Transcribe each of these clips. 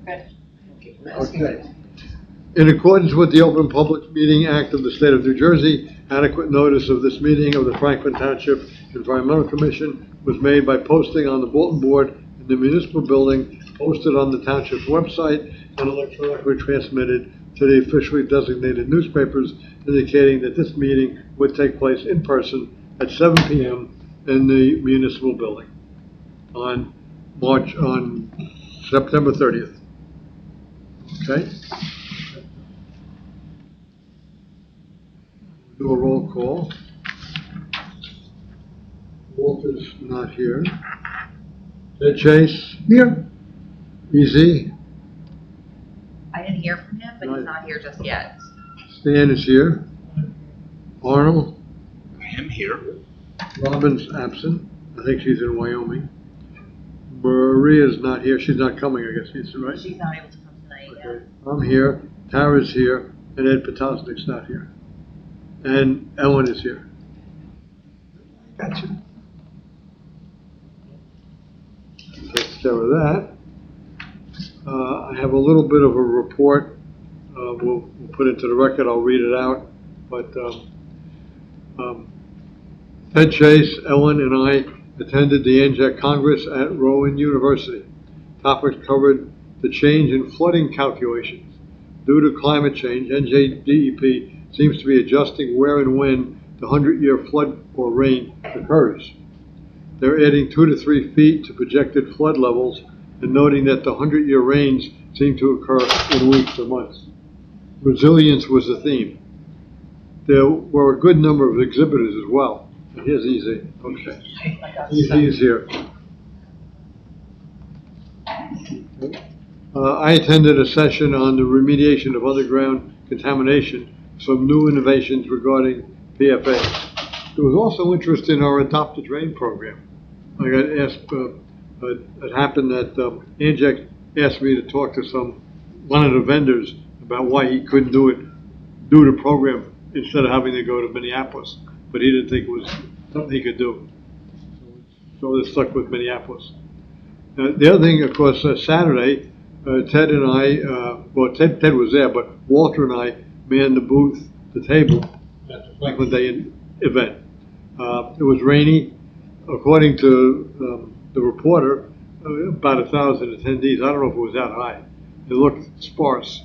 Good. Okay. In accordance with the Open Public Meeting Act of the State of New Jersey, adequate notice of this meeting of the Franklin Township Environmental Commission was made by posting on the bulletin board in the municipal building, posted on the township's website, and electronically transmitted to the officially designated newspapers, indicating that this meeting would take place in person at 7 p.m. in the municipal building on September 30th. Okay? Do a roll call. Walter's not here. Ted Chase? Here. Easy. I didn't hear from him, but he's not here just yet. Stan is here. Arnold? I am here. Robin's absent. I think she's in Wyoming. Maria's not here. She's not coming, I guess, right? She's not able to come tonight yet. I'm here. Tara's here. And Ed Potosnik's not here. And Ellen is here. Gotcha. Takes care of that. I have a little bit of a report. We'll put into the record. I'll read it out. But Ted Chase, Ellen, and I attended the NJAC Congress at Rowan University. Topics covered the change in flooding calculations. Due to climate change, NJDEP seems to be adjusting where and when the 100-year flood or rain occurs. They're adding 2 to 3 feet to projected flood levels and noting that the 100-year rains seem to occur in weeks or months. Resilience was the theme. There were a good number of exhibitors as well. Here's Easy. Okay. Easy's here. I attended a session on the remediation of underground contamination, some new innovations regarding PFAS. There was also interest in our Adopt a Drain program. I got asked, it happened that Anjek asked me to talk to one of the vendors about why he couldn't do the program instead of having to go to Minneapolis, but he didn't think it was something he could do. So they stuck with Minneapolis. The other thing, of course, Saturday, Ted and I, Ted was there, but Walter and I manned the booth, the table at the Franklin Day event. It was rainy. According to the reporter, about 1,000 attendees. I don't know if it was that high. It looked sparse,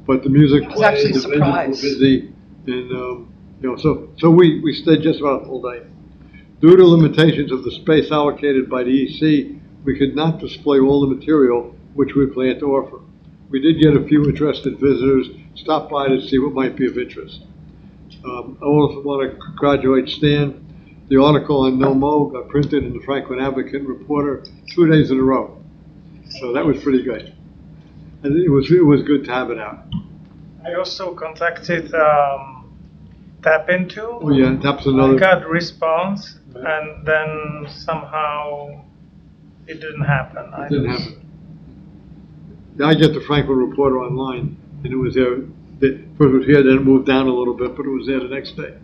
but the music played. I was actually the vendors surprised. were busy, and so we stayed just about the whole day. Due to limitations of the space allocated by the EC, we could not display all the material which we planned to offer. We did get a few interested visitors stop by to see what might be of interest. I also want to congratulate Stan. The article on No Mo got printed in the Franklin Advocate Reporter 2 days in a row. So that was pretty good. And it was good to have it out. I also contacted Tap Into. Oh yeah, that's another. I got response, Right. and then somehow it didn't happen. It didn't happen. Yeah, I get the Franklin Reporter online, and it was there. First it was here, then it moved down a little bit, but it was there the next day.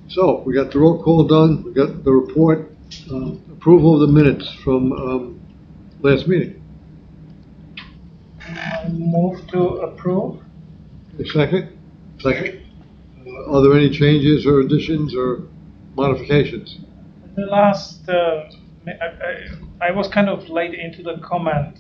So we got the roll call done. We got the report. Approval of the minutes from last meeting. I move to approve. A second? Second. Are there any changes or additions or modifications? The last, I was kind of late into the comment.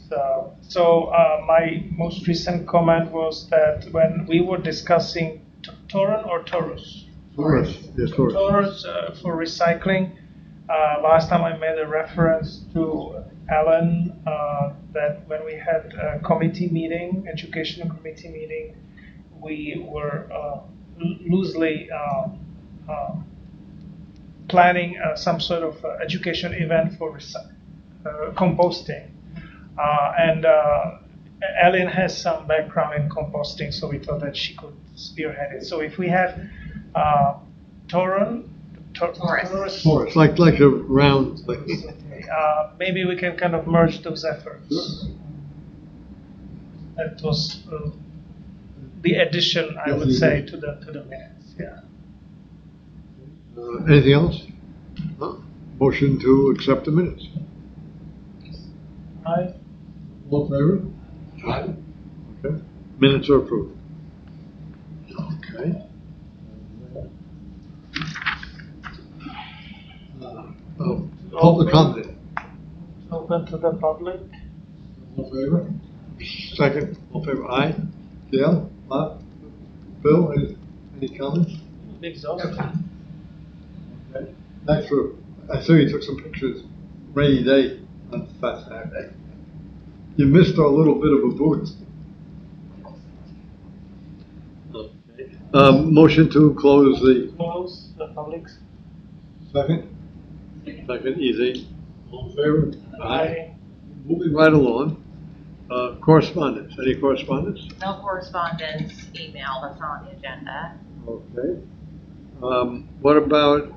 So my most recent comment was that when we were discussing Toron or Taurus? Taurus. Yes, Taurus. Taurus for recycling. Last time I made a reference to Alan that when we had a committee meeting, educational committee meeting, we were loosely planning some sort of education event for composting. And Ellen has some background in composting, so we thought that she could spearhead it. So if we have Taurus, Like a round. maybe we can kind of merge those efforts. Sure. That was the addition, I would say, to the minutes. Yeah. Anything else? Motion to accept the minutes. All in favor? Aye. Okay. Minutes are approved. Okay. Public comment. Open to the public. All in favor? Second. All in favor? Aye. Gail? Bob? Bill? Any comments? Exhausted. Okay. Thanks for, I saw you took some pictures, rainy day on Saturday. You missed our little bit of a booth. Okay. Motion to close the. Close the public's. Second? Second, easy. All in favor? Aye. Moving right along. Correspondence, any correspondence? No correspondence, email, that's not on the agenda. Okay. What about,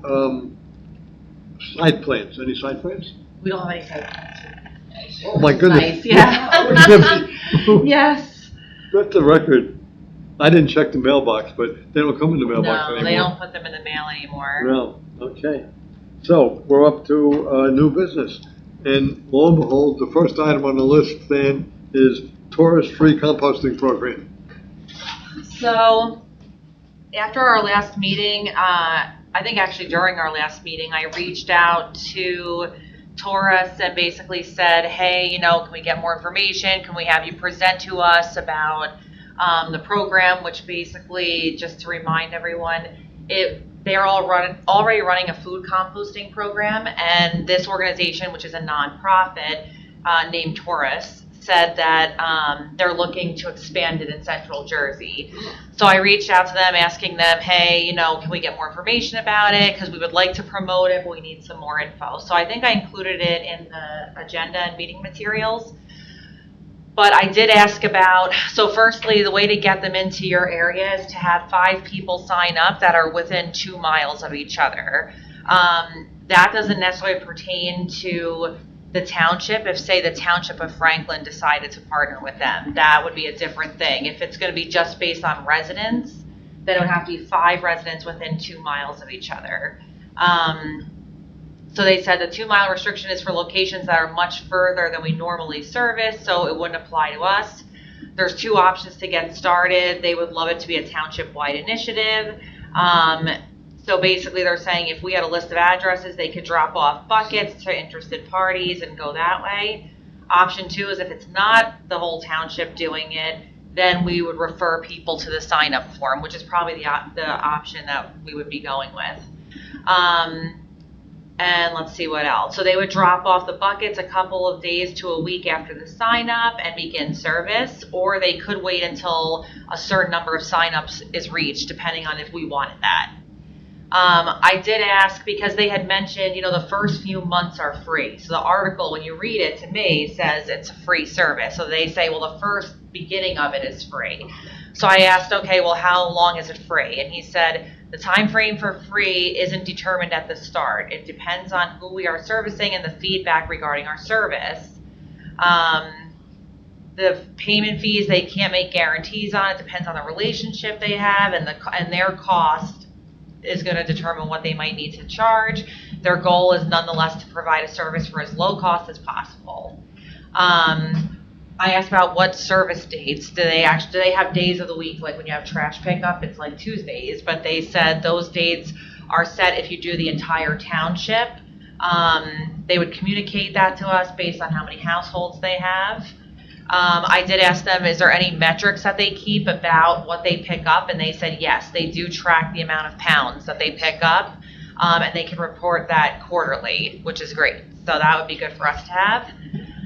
site plans, any site plans? We don't have any site plans. Oh, my goodness. Nice, yeah. Yes. That's the record. I didn't check the mailbox, but they don't come in the mailbox No, anymore. they don't put them in the mail anymore. No, okay. So, we're up to, new business. And lo and behold, the first item on the list then is tourist-free composting program. So, after our last meeting, I think actually during our last meeting, I reached out to Taurus and basically said, hey, can we get more information? Can we have you present to us about the program, which basically, just to remind everyone, they're already running a food composting program, and this organization, which is a nonprofit named Taurus, said that they're looking to expand it in Central Jersey. So I reached out to them asking them, hey, can we get more information about it? Because we would like to promote it, but we need some more info. So I think I included it in the agenda and meeting materials. But I did ask about, so firstly, the way to get them into your area is to have 5 people sign up that are within 2 miles of each other. That doesn't necessarily pertain to the township. If, say, the Township of Franklin decided to partner with them, that would be a different thing. If it's going to be just based on residents, then it would have to be 5 residents within 2 miles of each other. So they said the 2-mile restriction is for locations that are much further than we normally service, so it wouldn't apply to us. There's 2 options to get started. They would love it to be a township-wide initiative. So basically they're saying if we had a list of addresses, they could drop off buckets to interested parties and go that way. Option 2 is if it's not the whole township doing it, then we would refer people to the sign-up form, which is probably the option that we would be going with. And let's see what else. So they would drop off the buckets a couple of days to a week after the sign up and begin service, or they could wait until a certain number of sign-ups is reached, depending on if we wanted that. I did ask because they had mentioned, the first few months are free. So the article, when you read it to me, says it's a free service. So they say, well, the first beginning of it is free. So I asked, okay, well, how long is it free? And he said, the time frame for free isn't determined at the start. It depends on who we are servicing and the feedback regarding our service. The payment fees, they can't make guarantees on. It depends on the relationship they have, and their cost is going to determine what they might need to charge. Their goal is nonetheless to provide a service for as low cost as possible. I asked about what service dates. Do they have days of the week, like when you have trash pickup, it's like Tuesdays, but they said those dates are set if you do the entire township. They would communicate that to us based on how many households they have. I did ask them, is there any metrics that they keep about what they pick up? And they said, yes, they do track the amount of pounds that they pick up, and they can report that quarterly, which is great. So that would be good for us to have.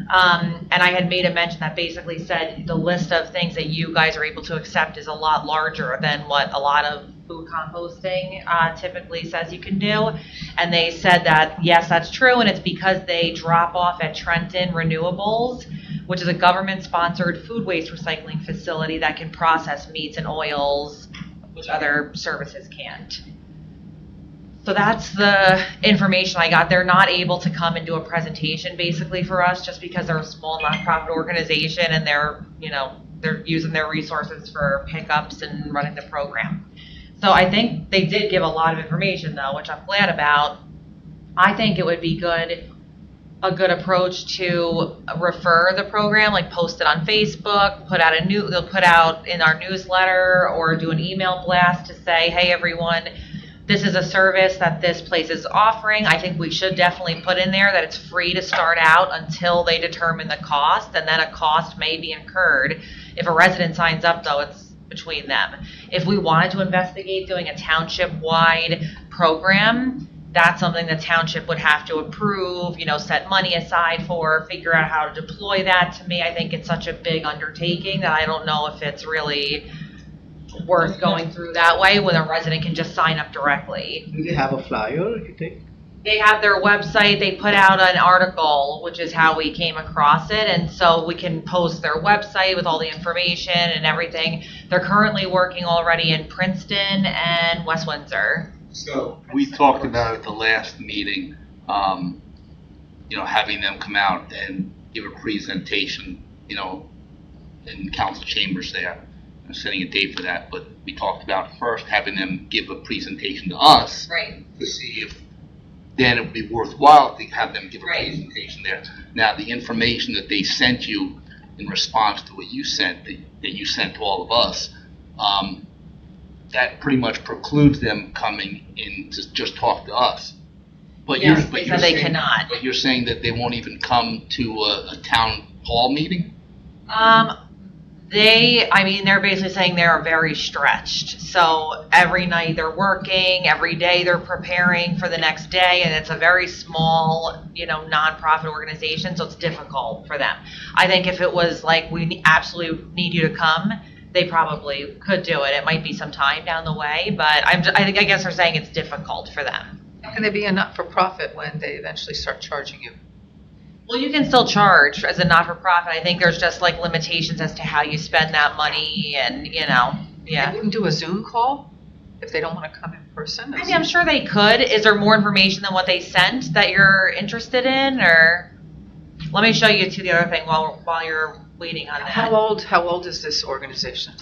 And I had made a mention that basically said the list of things that you guys are able to accept is a lot larger than what a lot of food composting typically says you can do. And they said that, yes, that's true, and it's because they drop off at Trenton Renewables, which is a government-sponsored food waste recycling facility that can process meats and oils, which other services can't. So that's the information I got. They're not able to come and do a presentation basically for us just because they're a small nonprofit organization and they're using their resources for pickups and running the program. So I think they did give a lot of information though, which I'm glad about. I think it would be good a good approach to refer the program, like post it on Facebook, they'll put out in our newsletter or do an email blast to say, hey, everyone, this is a service that this place is offering. I think we should definitely put in there that it's free to start out until they determine the cost, and then a cost may be incurred. If a resident signs up, though, it's between them. If we wanted to investigate doing a township-wide program, that's something the township would have to approve, set money aside for, figure out how to deploy that. To me, I think it's such a big undertaking that I don't know if it's really worth going through that way when a resident can just sign up directly. Do they have a flyer, you think? They have their website, they put out an article, which is how we came across it, and so we can post their website with all the information and everything. They're currently working already in Princeton and West Windsor. So we talked about at the last meeting, having them come out and give a presentation, in council chambers there. I'm setting a date for that, but we talked about first having them give a presentation to us. Right. To see if then it would be worthwhile to have them give a Right. presentation there. Now, the information that they sent you in response to what you sent, that you sent to all of us, that pretty much precludes them coming in to just talk to us. But Yes, you're because they saying, cannot. But you're saying that they won't even come to a town hall meeting? They're basically saying they're very stretched. So every night they're working, every day they're preparing for the next day, and it's a very small, nonprofit organization, so it's difficult for them. I think if it was like, we absolutely need you to come, they probably could do it. It might be some time down the way, but I guess they're saying it's difficult for them. How can they be a not-for-profit when they eventually start charging you? Well, you can still charge as a not-for-profit. I think there's just like limitations as to how you spend that money and, They yeah. wouldn't do a Zoom call if they don't want to come in person? I mean, I'm sure they could. Is there more information than what they sent that you're interested in, or? Let me show you the other thing while you're waiting on that. How old is this organization?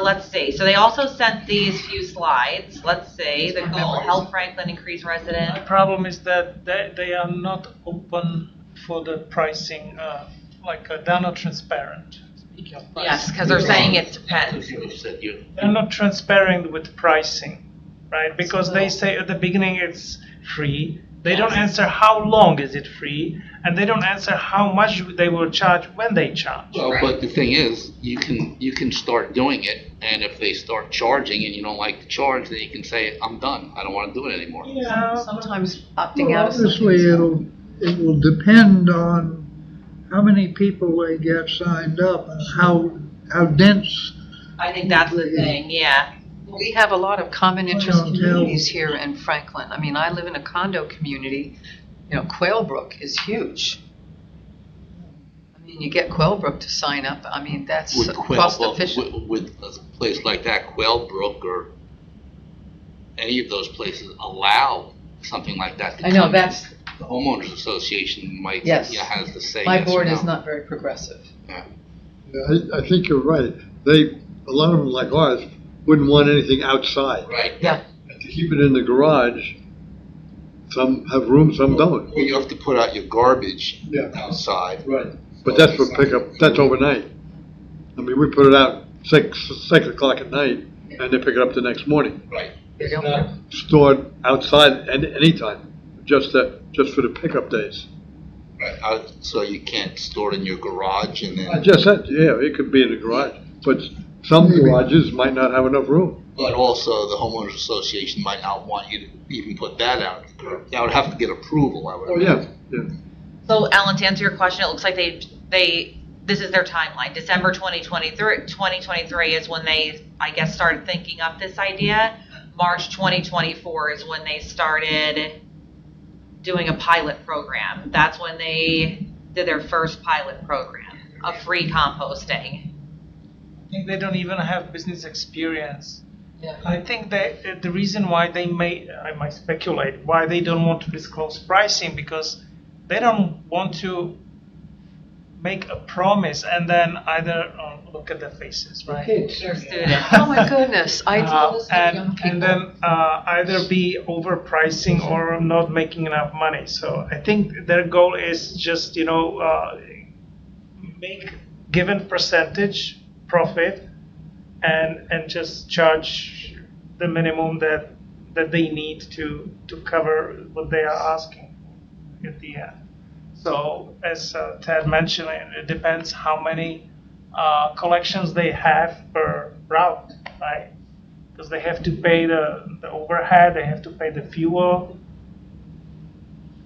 Let's see. So they also sent these few slides. Let's see. The goal, help Franklin increase The resident. problem is that they are not open for the pricing, they're not transparent. Speaking of pricing. Yes, because they're saying it depends. You said you. They're not transparent with pricing, right? Because they say at the beginning it's free. They don't answer how long is it free, and they don't answer how much they will charge when they charge. Well, but the thing is, you can start doing it, and if they start charging and you don't like the charge, then you can say, I'm done. I don't want to do it anymore. Yeah. Sometimes opting out of Obviously, something. it will depend on how many people they get signed up and how dense. I think that's the thing, yeah. We have a lot of common interest don't tell. communities here in Franklin. I mean, I live in a condo community. Quailbrook is huge. I mean, you get Quailbrook to sign up. I mean, that's cost efficient. With a place like that, Quailbrook or any of those places allow something like that to I know, come in. that's, The homeowners association might, Yes. has to say my yes or board no. is not very progressive. Yeah, I think you're right. A lot of them, like ours, wouldn't want anything outside. Right. Yeah. And to keep it in the garage, some have room, some don't. Well, you have to put out your garbage Yeah. outside. Right. But that's for pickup, that's overnight. I mean, we put it out 6 o'clock at night, and they pick it up the next morning. Right. They don't- Not stored outside anytime, just for the pickup days. Right. So you can't store it in your garage and I then, just said, yeah, it could be in the garage, but some garages might not have enough room. but also the homeowners association might not want you to even put that out. That would have to get approval, I would Oh, imagine. yeah, yeah. So Ellen, to answer your question, it looks like this is their timeline. December 2023 is when they, I guess, started thinking up this idea. March 2024 is when they started doing a pilot program. That's when they did their first pilot program of free composting. I think they don't even have business experience. Yeah. I think that the reason why I might speculate, why they don't want to disclose pricing, because they don't want to make a promise and then either look at the faces, right? Your students. Oh my goodness, I do this to young And people. then either be overpricing or not making enough money. So I think their goal is just, make given percentage profit and just charge the minimum that they need to cover what they are asking at the end. So as Ted mentioned, it depends how many collections they have per route, right? Because they have to pay the overhead, they have to pay the fuel.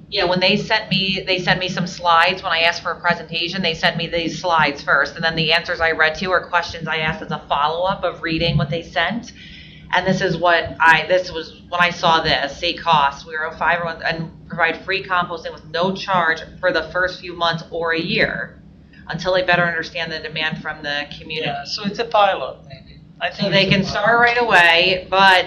Yeah, when they sent me some slides when I asked for a presentation. They sent me these slides first, and then the answers I read to are questions I asked as a follow-up of reading what they sent. And this was when I saw this, say cost, we were 501 and provide free composting with no charge for the first few months or a year until they better understand the demand from the community. Yeah, so it's a pilot, maybe. I think So they it's a can pilot. start right away, but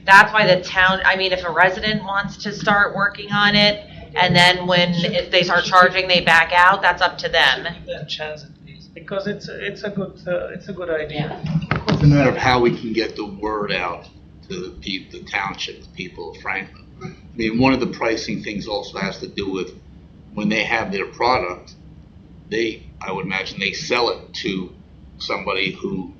that's why the town, I mean, if a resident wants to start working on it, and then if they start charging, they back out, that's up to them. Give them a chance at least, because it's a good idea. It's a matter of how we can get the word out to the township, the people of Franklin. I mean, one of the pricing things also has to do with when they have their product, I would imagine they sell it to somebody who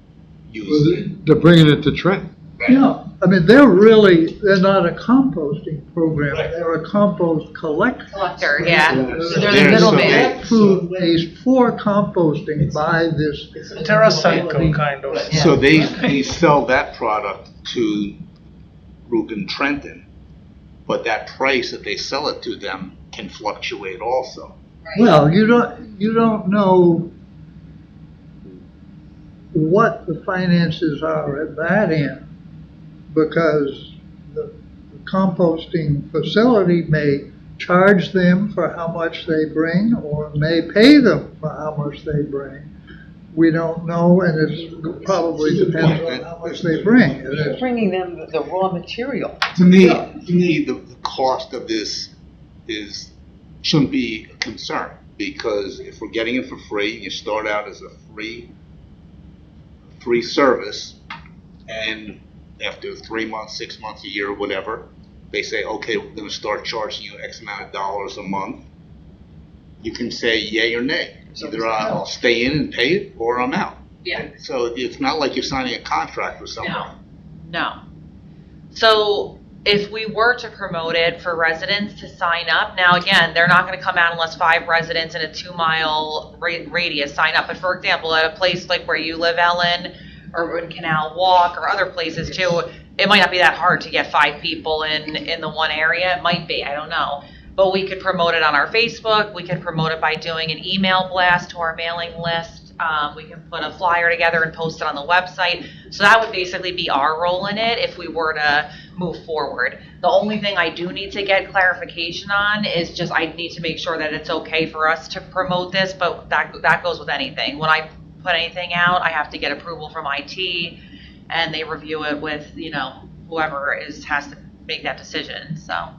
uses it. They're bringing it to Trenton. Yeah, I mean, they're not a composting program, they're a compost collector. Collector, yeah. They're the They're- middleman. That food is for composting by this. TerraCycle kind of. So they sell that product to Reuben Trenton, but that price that they sell it to them can fluctuate also. Well, you don't know what the finances are at that end, because the composting facility may charge them for how much they bring, or may pay them for how much they bring. We don't know, and it probably depends on how much they bring. And You're it's- bringing them the raw material. To me, the cost of this shouldn't be a concern, because if we're getting it for free, you start out as a free service, and after 3 months, 6 months, a year, whatever, they say, okay, we're going to start charging you X amount of dollars a month. You can say yay or nay. Either I'll stay in and pay it, or I'm out. Yeah. So it's not like you're signing a contract with someone. No. So if we were to promote it for residents to sign up, now again, they're not going to come out unless 5 residents in a 2-mile radius sign up. But for example, at a place like where you live, Ellen, or in Canal Walk, or other places too, it might not be that hard to get 5 people in the one area. It might be, I don't know. But we could promote it on our Facebook. We could promote it by doing an email blast to our mailing list. We can put a flyer together and post it on the website. So that would basically be our role in it if we were to move forward. The only thing I do need to get clarification on is just I need to make sure that it's okay for us to promote this, but that goes with anything. When I put anything out, I have to get approval from IT, and they review it with, whoever has to make that decision, so.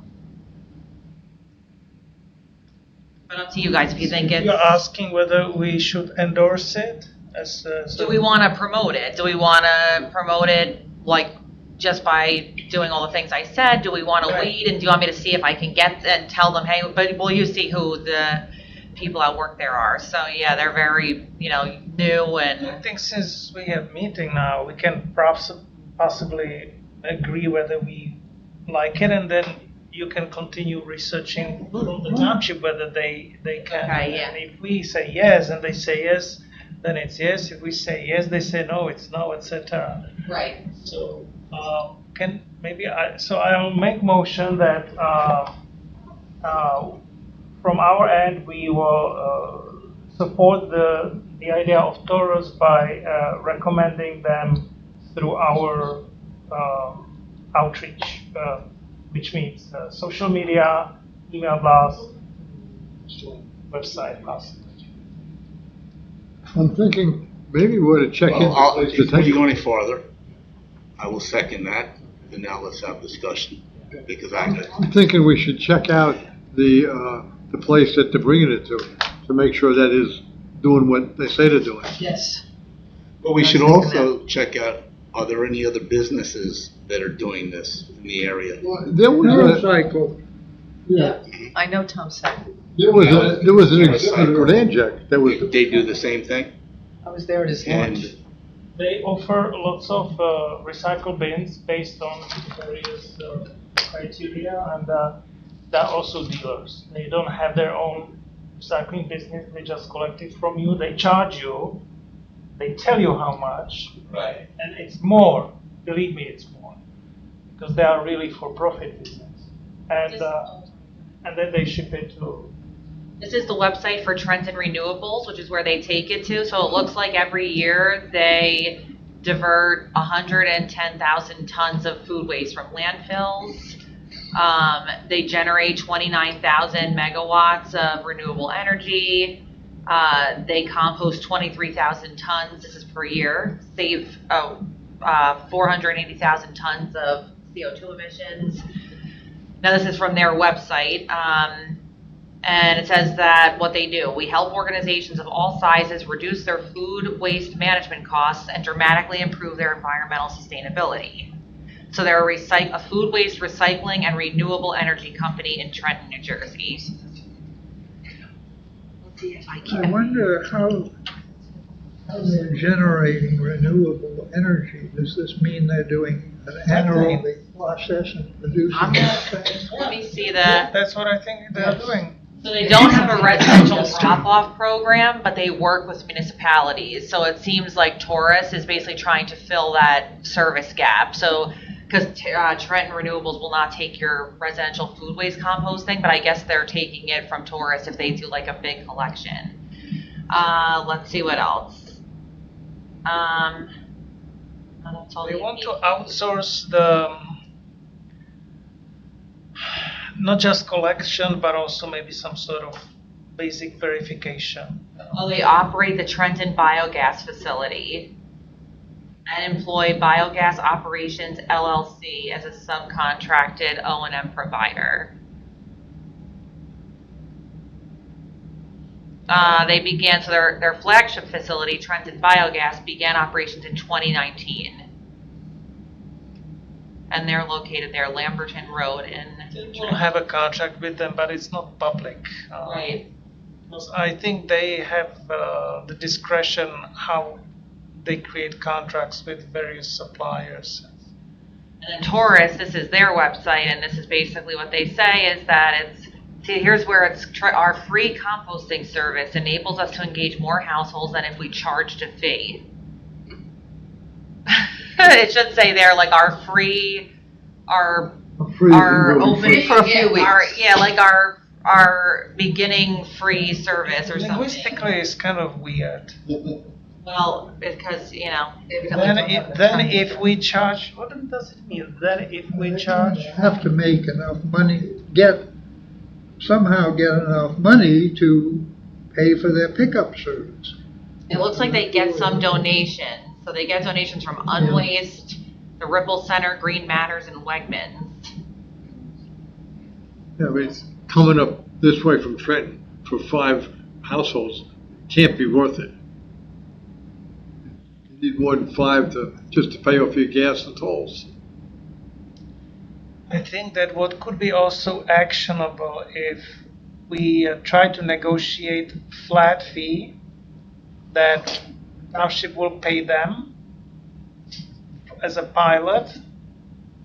But up to you guys if you think it's. You're asking whether we should endorse it as. Do we want to promote it? Do we want to promote it like just by doing all the things I said? Do we want to Right. lead, and do you want me to see if I can get and tell them, hey, but will you see who the people at work there are? So yeah, they're very, new I and think since we have meeting now, we can possibly agree whether we like it, and then you can continue researching from the township whether they can. Okay, yeah. And if we say yes and they say yes, then it's yes. If we say yes, they say no, it's no, etc. right. So I'll make motion that from our end we will support the idea of Taurus by recommending them through our outreach, which means social media, email blast, website possibly. I'm thinking maybe we ought to check into Well, place to before you take. go any farther, I will second that, and now let's have discussion, because I'm thinking we should check out the place that they're bringing it to make sure that is doing what they say they're doing. Yes. But we should I was thinking also check out, are there any other businesses that are doing this in the area? There was a, Motorcycle, yeah, I know Tom said, there was an exhibit with Anjek that was, They do the same thing? I was there at his launch. And They offer lots of recycle bins based on various criteria, and they're also dealers. They don't have their own recycling business, they just collect it from you, they charge you, they tell you how much, Right. and it's more, believe me, it's more, because they are really for-profit business. And then they ship it to. This is the website for Trenton Renewables, which is where they take it to. So it looks like every year they divert 110,000 tons of food waste from landfills. They generate 29,000 megawatts of renewable energy. They compost 23,000 tons. This is per year. Save 480,000 tons of CO2 emissions. Now this is from their website. And it says that what they do, we help organizations of all sizes reduce their food waste management costs and dramatically improve their environmental sustainability. So they're a food waste recycling and renewable energy company in Trenton, New Jersey. Let's see if I I can. wonder how they're generating renewable energy. Does this mean they're doing an anaerobic process and producing I'm methane? Let me see that. That's what I think they're doing. So they don't have a residential drop-off program, but they work with municipalities. So it seems like Taurus is basically trying to fill that service gap. So, because Trenton Renewables will not take your residential food waste composting, but I guess they're taking it from Taurus if they do like a big collection. Let's see what else. That's all They they want need. to outsource the, not just collection, but also maybe some sort of basic verification. Well, they operate the Trenton Biogas Facility and employ Biogas Operations LLC as a subcontracted O&M provider. They began, so their flagship facility, Trenton Biogas, began operations in 2019. And they're located there, Lamberton Road in We'll have a contract with them, but it's not public. Right. Because I think they have the discretion how they create contracts with various suppliers. And then Taurus, this is their website, and this is basically what they say is that here's where our free composting service enables us to engage more households than if we charged a fee. It should say there, like our open For a few weeks. our beginning free service or something. Linguistically, it's kind of weird. Well, because, Then if we charge, what does it mean? Then if we charge, Have to make enough money, somehow get enough money to pay for their pickup service. it looks like they get some donations. So they get donations from Unwaste, the Ripple Center, Green Matters, and Wegmans. yeah, I mean, it's coming up this way from Trenton for 5 households can't be worth it. You need more than 5 just to pay off your gas and tolls. I think that what could be also actionable if we try to negotiate flat fee that Township will pay them as a pilot,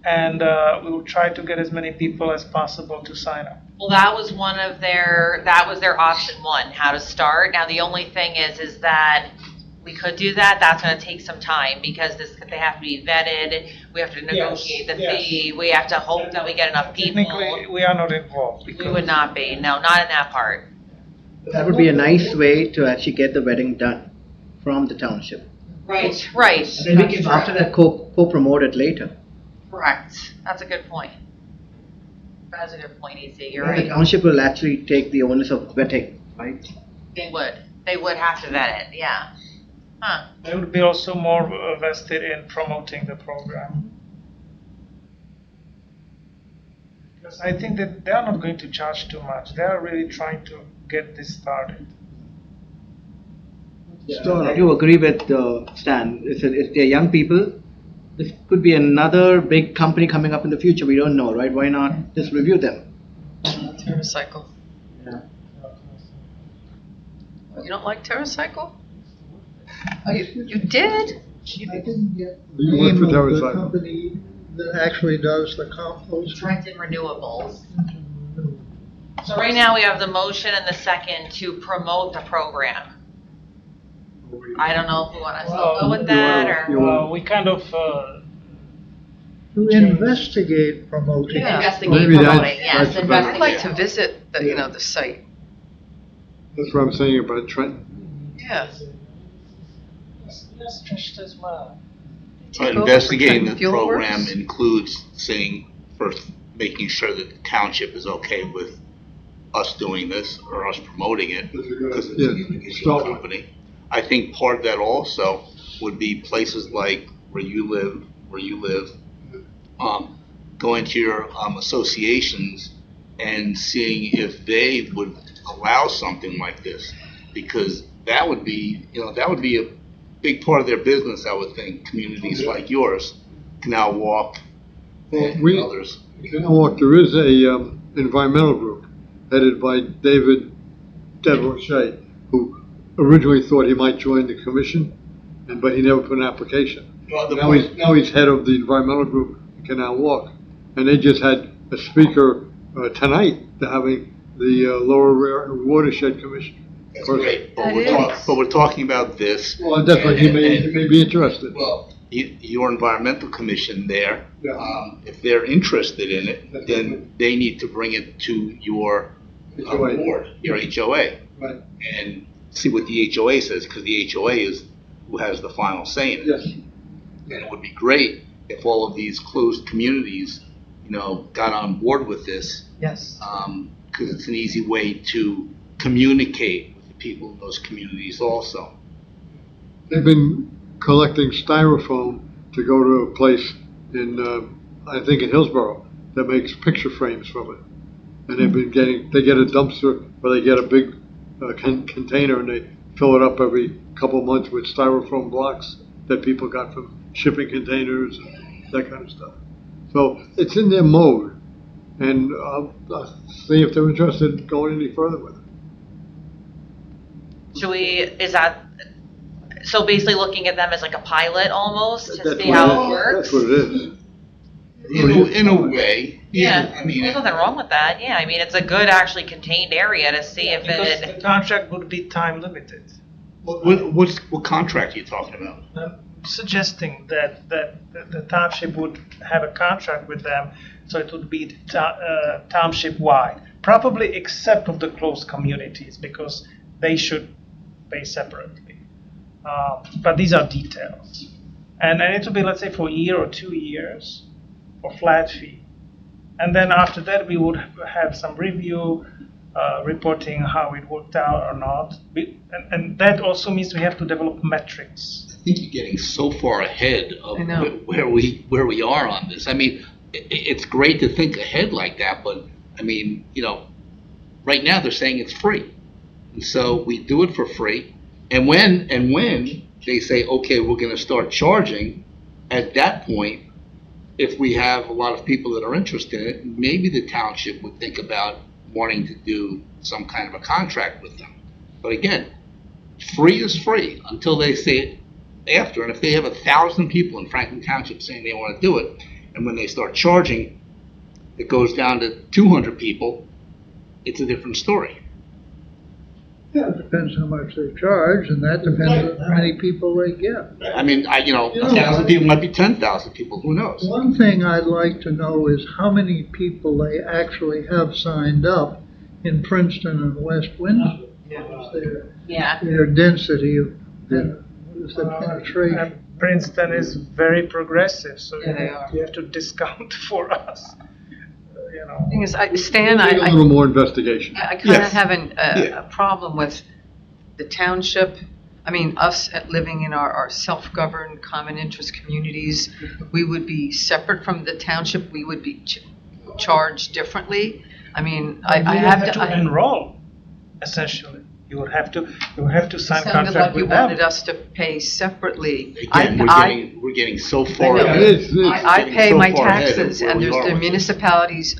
and we will try to get as many people as possible to sign up. Well, that was their option 1, how to start. Now, the only thing is that we could do that. That's going to take some time because they have to be vetted. We have to negotiate the fee. We have to hope that we get enough people. Technically, we are not involved. We would not be. No, not in that part. That would be a nice way to actually get the wedding done from the township. Right. And then we can, after that, co-promote it later. Correct. That's a good point. That's a good point, EC. You're The right. township will actually take the onus of vetting, right? They would. They would have to vet it. Yeah. Huh. They would be also more vested in promoting the program. Because I think that they are not going to charge too much. They are really trying to get this started. I do agree with Stan. If they're young people, this could be another big company coming up in the future. We don't know, right? Why not just review them? TerraCycle. Yeah. You don't like TerraCycle? Oh, you did? I didn't get the You work name for of the TerraCycle. company that actually does the compost. Trenton Renewables. So right now we have the motion and the second to promote the program. I don't know if we want to still go with that or. We kind of, To investigate promoting. Yeah. Investigate Maybe that's- promoting, yes, that's the better- I'd like to investigate. visit the site. That's what I'm saying about Trenton. Yeah. let's stretch this man. Take over Investigating for the Fuel program Works. includes saying, first, making sure that the township is okay with us doing this or us promoting it, because it's Yeah. your company. I think part of that also would be places like where you live, going to your associations and seeing if they would allow something like this, because that would be a big part of their business, I would think. Communities like yours, Canal Walk, and we- others. Walk, there is a environmental group headed by David Devonshea, who originally thought he might join the commission, but he never put an application. Now he's head of the environmental group, Canal Walk, and they just had a speaker tonight. They're having the Lower Watershed Commission. That's great, but That we're talking about this. Well, definitely, he may be interested. Well, your environmental commission there, Yeah. if they're interested in it, That's then they need to bring it to your HOA. board, your HOA, Right. and see what the HOA says, because the HOA is who has the final say in it. Yes. And it would be great if all of these closed communities, got on board with this, Yes. because it's an easy way to communicate with the people in those communities also. They've been collecting styrofoam to go to a place in, I think in Hillsborough, that makes picture frames from it. And they get a dumpster, or they get a big container, and they fill it up every couple months with styrofoam blocks that people got from shipping containers and that kind of stuff. So it's in their mode, and I'll see if they're interested in going any further with it. So basically looking at them as like a pilot almost to That's see what how it it is. works? That's what it is. In a way, Yeah, I mean, there's nothing wrong with that. Yeah, I mean, it's a good actually contained area to see if Because it, the contract would be time limited. what contract are you talking about? I'm suggesting that the township would have a contract with them, so it would be township-wide, probably except of the closed communities, because they should pay separately. But these are details. And it will be, let's say, for a year or 2 years, for flat fee. And then after that, we would have some review, reporting how it worked out or not. And that also means we have to develop metrics. I think you're getting so far ahead of I know. where we are on this. I mean, it's great to think ahead like that, but I mean, right now they're saying it's free, and so we do it for free. And when they say, okay, we're going to start charging, at that point, if we have a lot of people that are interested in it, maybe the township would think about wanting to do some kind of a contract with them. But again, free is free until they say it after. And if they have 1,000 people in Franklin Township saying they want to do it, and when they start charging, it goes down to 200 people, it's a different story. Yeah, it depends how much they charge, and that depends on how many people they get. I mean, 1,000 people might be 10,000 people, who knows? One thing I'd like to know is how many people they actually have signed up in Princeton and West Windsor. What is yeah. their density of, what is the penetration? And Princeton is very progressive, so Yeah, they are. you have to discount for us. Thing is, Stan, A little more investigation. I kind of Yes. have Yeah. a problem with the township. I mean, us living in our self-governed common interest communities, we would be separate from the township. We would be charged differently. I mean, I You have to. enroll, essentially. You would have to sign Sounded contract like you with them. wanted us to pay separately. Again, we're getting so far I know. ahead. I Getting pay so my far ahead of taxes, where and we there's are the with this. Municipalities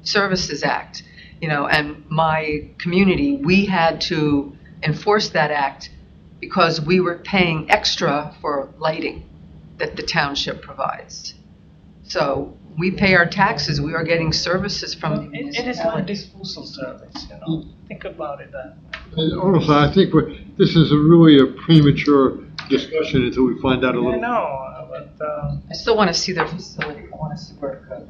Services Act, and my community, we had to enforce that act because we were paying extra for lighting that the township provides. So we pay our taxes, we are getting services from the It is like municipality. disposal service, Think about it that way. And honestly, I think this is really a premature discussion until we find out a I little. know, but I still want to see their facility, I want to see where it goes.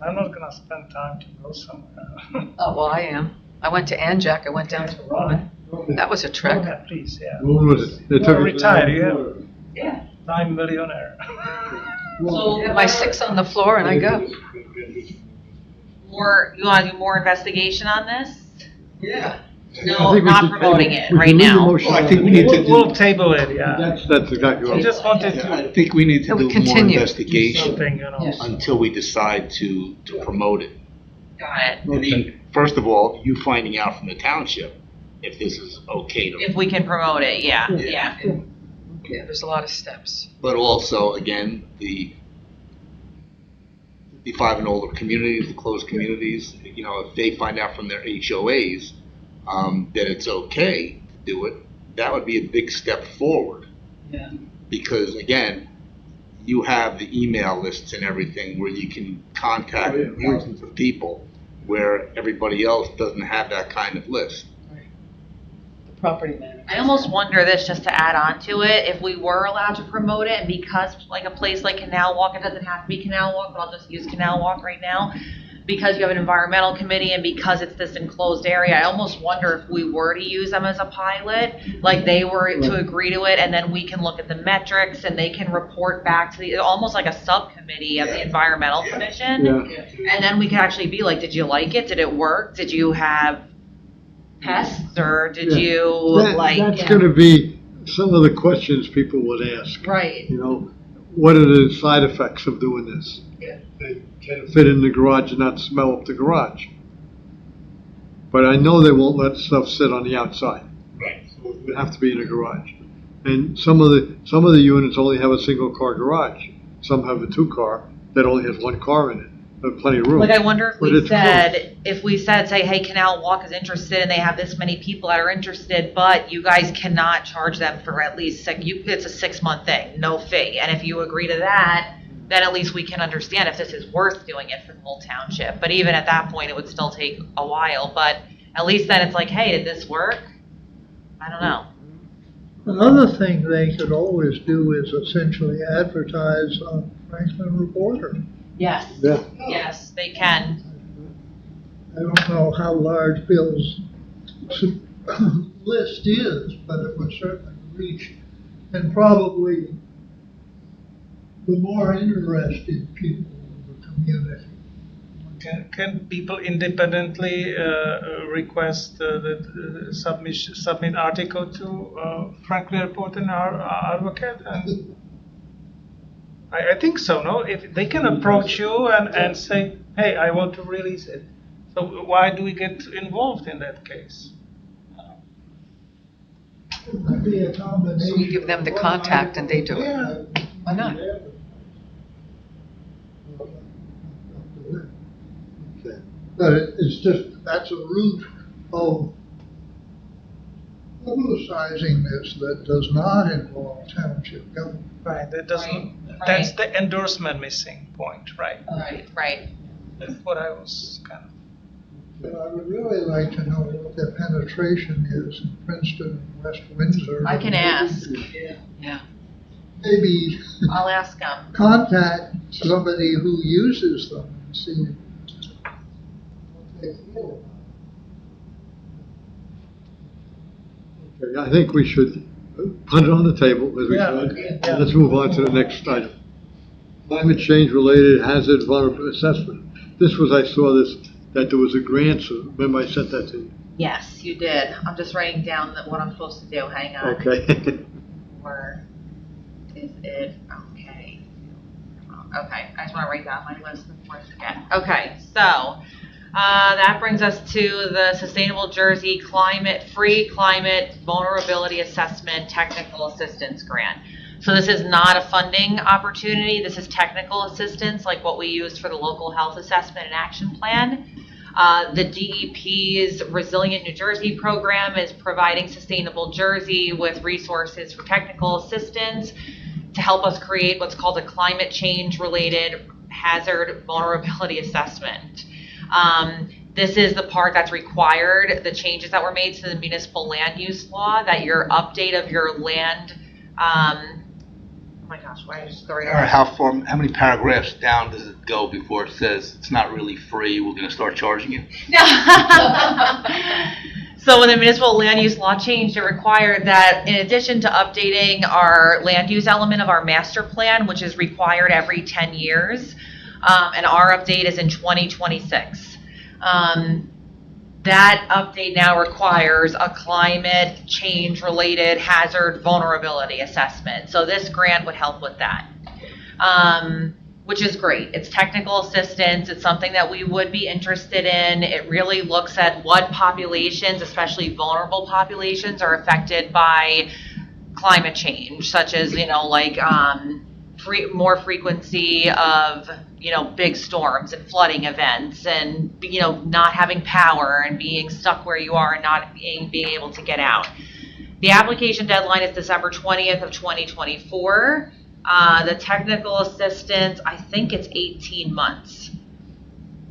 I'm not gonna spend time to go somewhere. Oh, well, I am. I went to Anjac, I went down to Ron. That was a trek. Yeah, please, yeah. What was it? They took You're it to retired, the- yeah. I'm millionaire. So I have my 6 on the floor and I go. you want to do more investigation on this? Yeah. I No, think we not should promoting table- it we right should leave the now. motion Well, I on think the we need table. to We'll table it, yeah. That's exactly I what. just wanted Yeah, to I think we need to That we do more continue. investigation something, Yes. until we decide to promote it. Got it. I mean, first of all, you finding out from the township if this is okay to, If we can promote it, yeah. Yeah, there's a lot of steps. but also, again, the 55 and older communities, the closed communities, if they find out from their HOAs that it's okay to do it, that would be a big step forward. Yeah. Because again, you have the email lists and everything where you can contact Oh, yeah. thousands of people, where everybody else doesn't have that kind of list. The property manager. I almost wonder this, just to add on to it, if we were allowed to promote it, and because like a place like Canal Walk, it doesn't have to be Canal Walk, but I'll just use Canal Walk right now, because you have an environmental committee and because it's this enclosed area, I almost wonder if we were to use them as a pilot, like they were to agree to it, and then we can look at the metrics and they can report back to the, almost like a subcommittee of the environmental commission. Yeah. And then we could actually be like, did you like it? Did it work? Did you have pests or did Yeah. you That's gonna be some of the questions people would ask. Right. What are the side effects of doing this? Yeah. And can it fit in the garage and not smell up the garage? But I know they won't let stuff sit on the outside. Right. So it would have to be in a garage. And some of the units only have a single car garage. Some have a 2-car that only has 1 car in it. There's plenty of room. Like I wonder if But we it's said, say, hey, Canal Walk is interested and they have this many people that are interested, but you guys cannot charge them for at least it's a 6-month thing, no fee. And if you agree to that, then at least we can understand if this is worth doing it for the whole township. But even at that point, it would still take a while. But at least then it's like, hey, did this work? I don't know. Another thing they could always do is essentially advertise on Franklin Reporter. Yes. Yeah. Yes, they can. I don't know how large Bill's list is, but it would certainly reach, and probably the more interested people in the community. Can people independently request that submit article to Franklin Reporter and our advocate? And I think so, no? If they can approach you and say, hey, I want to release it. So why do we get involved in that case? It might be a combination. So we give them the contact and they do it. Yeah. Why not? Okay. But it's just, that's a route of publicizing this that does not involve township government. Right, that doesn't, Right. that's the endorsement missing point, right? Right. That's what I was kind of. But I would really like to know what their penetration is in Princeton and West Windsor. I can ask. Yeah. Maybe I'll ask them. contact somebody who uses them and see what they feel. Okay, I think we should put it on the table as we Yeah, said. okay, And let's move on to the next item. Climate change related hazard vulnerability assessment. This was, I saw this, that there was a grant, so remember I sent that to you? Yes, you did. I'm just writing down what I'm supposed to do. Hang on. Okay. Where is it? Okay. Okay, I just want to write down my list before I forget. Okay, so That brings us to the Sustainable Jersey Free Climate Vulnerability Assessment Technical Assistance Grant. So this is not a funding opportunity. This is technical assistance, like what we used for the local health assessment and action plan. The DEP's Resilient New Jersey program is providing Sustainable Jersey with resources for technical assistance to help us create what's called a climate change related hazard vulnerability assessment. This is the part that's required, the changes that were made to the municipal land use law, that your update of your land, oh my gosh, why did I just throw it Or how many paragraphs down does it go before it says it's not really free, we're gonna start charging you? So when the municipal land use law changed, it required that in addition to updating our land use element of our master plan, which is required every 10 years, and our update is in 2026. That update now requires a climate change related hazard vulnerability assessment. So this grant would help with that, which is great. It's technical assistance. It's something that we would be interested in. It really looks at what populations, especially vulnerable populations, are affected by climate change, such as, more frequency of, big storms and flooding events and, not having power and being stuck where you are and not being able to get out. The application deadline is December 20th of 2024. The technical assistance, I think it's 18 months.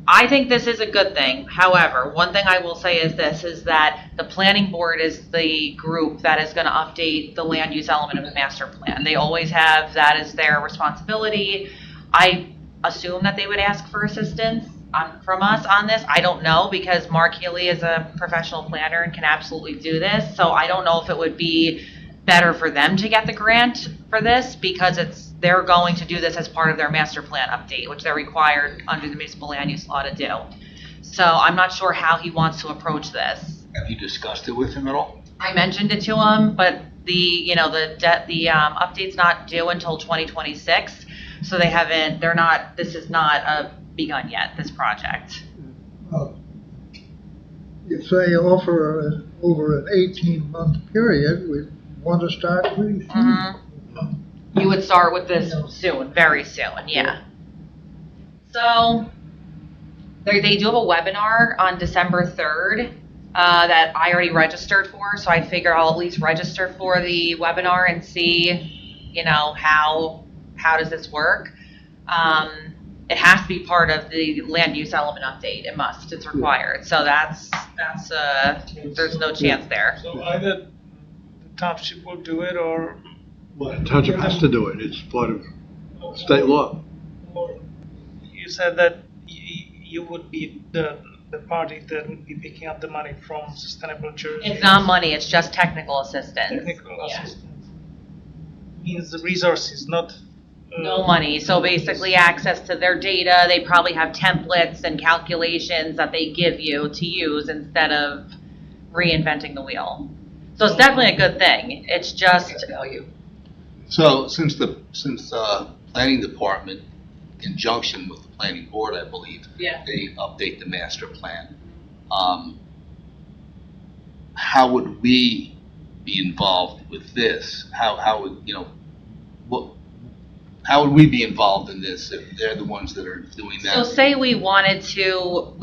I think this is a good thing. However, one thing I will say is that the planning board is the group that is going to update the land use element of the master plan. They always have that as their responsibility. I assume that they would ask for assistance from us on this. I don't know, because Mark Healy is a professional planner and can absolutely do this. So I don't know if it would be better for them to get the grant for this, because they're going to do this as part of their master plan update, which they're required under the municipal land use law to do. So I'm not sure how he wants to approach this. Have you discussed it with him at all? I mentioned it to him, but the update's not due until 2026. So this is not begun yet, this project. If they offer over an 18-month period, we want to start pretty soon. Mm-hmm. You would start with this soon, very soon, yeah. So they do have a webinar on December 3rd that I already registered for. So I figure I'll at least register for the webinar and see, how does this work. It has to be part of the land use element update. It must. It's required. So that's there's no chance there. So either the township will do it, or Well, the township has to do it. It's part of state law. or you said that you would be the party that would be picking up the money from Sustainable Jersey. It's not money. It's just technical assistance. Technical Yeah. assistance. Means the resources, not. No money. So basically access to their data. They probably have templates and calculations that they give you to use instead of reinventing the wheel. So it's definitely a good thing. It's just Value. So since planning department, in conjunction with the planning board, I believe, Yeah. they update the master plan, how would we be involved with this? How would, how would we be involved in this if they're the ones that are doing So that? say we wanted to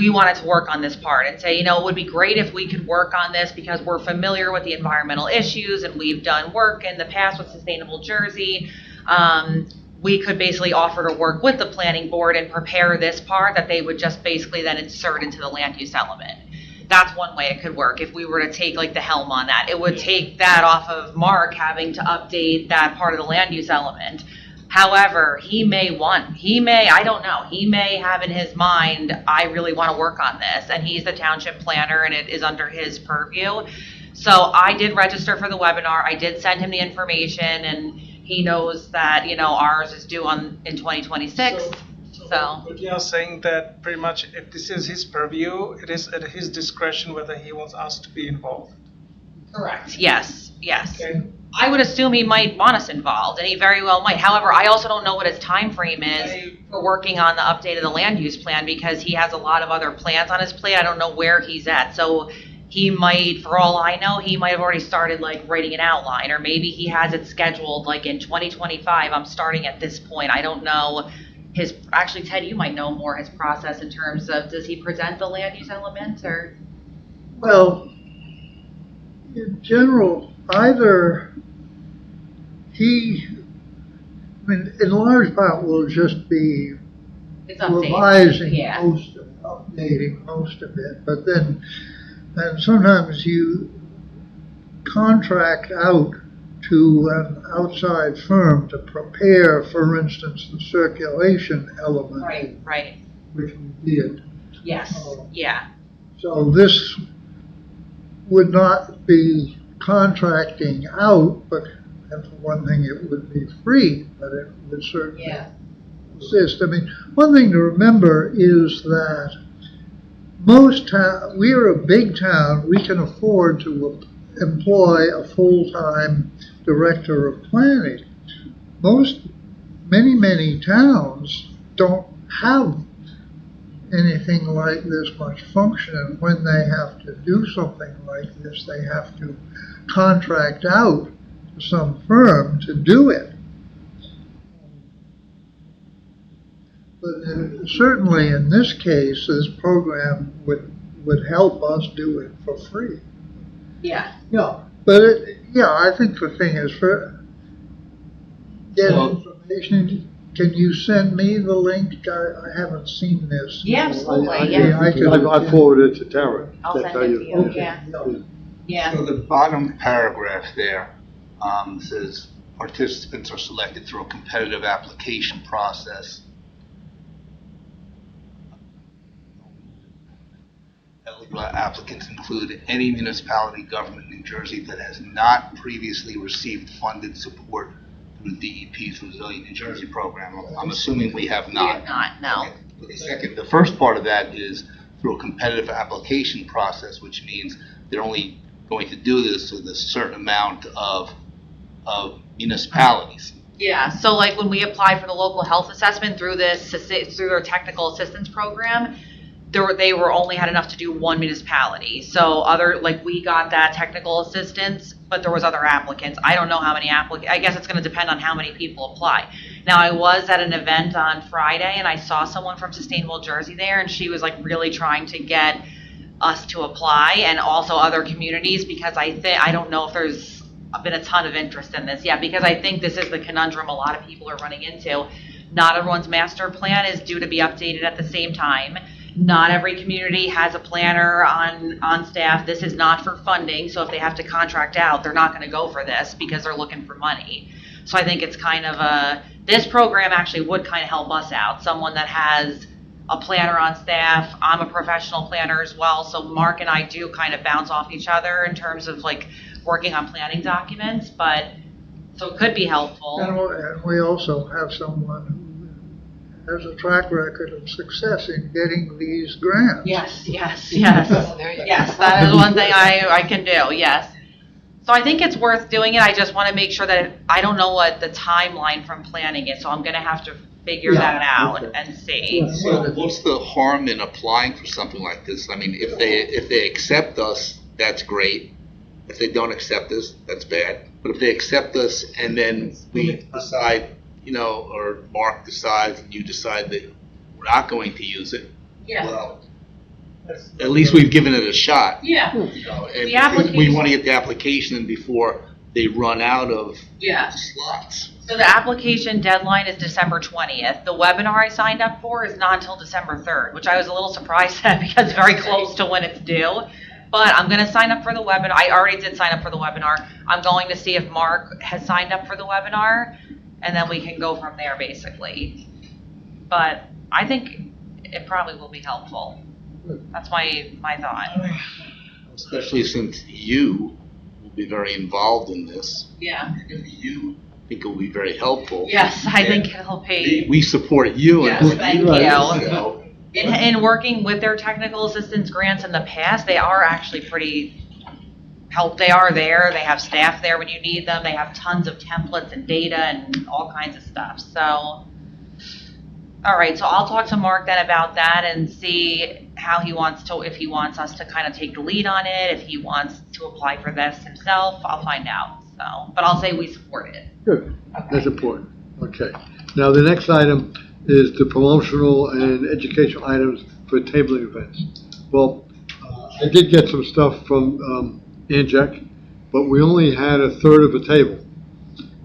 work on this part and say, it would be great if we could work on this because we're familiar with the environmental issues and we've done work in the past with Sustainable Jersey. We could basically offer to work with the planning board and prepare this part that they would just basically then insert into the land use element. That's one way it could work if we were to take the helm on that. It would take that off of Mark having to update that part of the land use element. However, he may have in his mind, I really want to work on this, and he's the township planner and it is under his purview. So I did register for the webinar. I did send him the information and he knows that, ours is due in 2026. So But you're saying that pretty much if this is his purview, it is at his discretion whether he wants us to be involved. correct. Yes. Okay. I would assume he might want us involved, and he very well might. However, I also don't know what his time frame is for working on the update of the land use plan, because he has a lot of other plans on his plate. I don't know where he's at. So he might, for all I know, he might have already started like writing an outline, or maybe he has it scheduled like in 2025, I'm starting at this point. I don't know his, actually, Ted, you might know more his process in terms of, does he present the land use element, or? Well, in general, either I mean, in large part, will just be It's updated. revising Yeah. updating most of it, but then sometimes you contract out to an outside firm to prepare, for instance, the circulation element. Right. Which we did. Yes, yeah. So this would not be contracting out, but, and for one thing, it would be free, but it would certainly assist. I mean, one thing to remember is that we are a big town, we can afford to employ a full-time director of planning. Many towns don't have anything like this much function, and when they have to do something like this, they have to contract out to some firm to do it. But certainly in this case, this program would help us do it for free. Yeah. Yeah, but I think the thing is for information. Can you send me the link? I haven't seen this. Yeah, absolutely. I forwarded it to Tara. I'll That's send how it to you, yeah. So the bottom paragraph there says participants are selected through a competitive application process. Eligible applicants include any municipality government in New Jersey that has not previously received funded support through DEP's Resilient New Jersey program. I'm assuming we have not. We have not, no. Okay. The first part of that is through a competitive application process, which means they're only going to do this with a certain amount of municipalities. Yeah, so like when we applied for the local health assessment through their technical assistance program, they were only had enough to do one municipality. So we got that technical assistance, but there was other applicants. I don't know how many applicants. I guess it's going to depend on how many people apply. Now, I was at an event on Friday, and I saw someone from Sustainable Jersey there, and she was like really trying to get us to apply, and also other communities, because I don't know if there's been a ton of interest in this. Yeah, because I think this is the conundrum a lot of people are running into. Not everyone's master plan is due to be updated at the same time. Not every community has a planner on staff. This is not for funding, so if they have to contract out, they're not going to go for this because they're looking for money. So I think it's kind of this program actually would kind of help us out. Someone that has a planner on staff. I'm a professional planner as well, so Mark and I do kind of bounce off each other in terms of like working on planning documents, but so it could be helpful. And we also have someone who has a track record of success in getting these grants. Yes. Oh, there you go. Yes, that is one thing I can do, yes. So I think it's worth doing it. I just want to make sure that I don't know what the timeline from planning is, so I'm going to have to figure that out and see. So what's the harm in applying for something like this? I mean, if they accept us, that's great. If they don't accept us, that's bad. But if they accept us and then we decide, or Mark decides and you decide that we're not going to use it, well, at least we've given it a shot. Yeah. And we want to get the application in before they run out of slots. So the application deadline is December 20th. The webinar I signed up for is not until December 3rd, which I was a little surprised at because it's very close to when it's due. But I'm going to sign up for the webinar. I already did sign up for the webinar. I'm going to see if Mark has signed up for the webinar, and then we can go from there, basically. But I think it probably will be helpful. That's my thought. Especially since you will be very involved in this. Yeah. If you think it will be very helpful. Yes, I think it'll be. We support you. Yes, and thank you. In working with their technical assistance grants in the past, they are actually pretty help. They are there. They have staff there when you need them. They have tons of templates and data and all kinds of stuff. So, all right. So I'll talk to Mark then about that and see how he wants to, if he wants us to kind of take the lead on it, if he wants to apply for this himself, I'll find out. So, but I'll say we support it. Good, that's important. Okay. Now, the next item is the promotional and educational items for tabling events. Well, I did get some stuff from Anjek, but we only had a third of a table,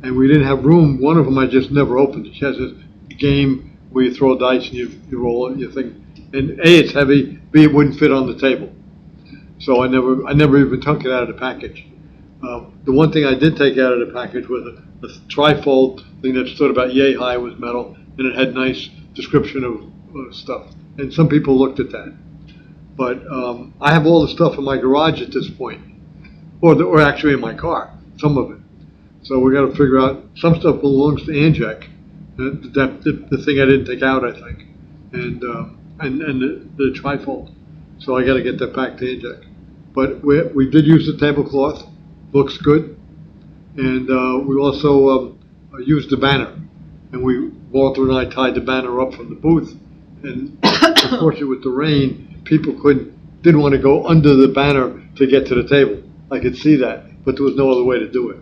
and we didn't have room. One of them I just never opened. She has a game where you throw dice and you roll it, you think, and A, it's heavy, B, it wouldn't fit on the table. So I never even took it out of the package. The one thing I did take out of the package was a trifold thing that stood about yay high, was metal, and it had nice description of stuff. And some people looked at that. But I have all the stuff in my garage at this point, or actually in my car, some of it. So we got to figure out, some stuff belongs to Anjek, the thing I didn't take out, I think, and the trifold. So I got to get that back to Anjek. But we did use the tablecloth, looks good, and we also used the banner, and Walter and I tied the banner up from the booth, and unfortunately with the rain, people didn't want to go under the banner to get to the table. I could see that, but there was no other way to do it.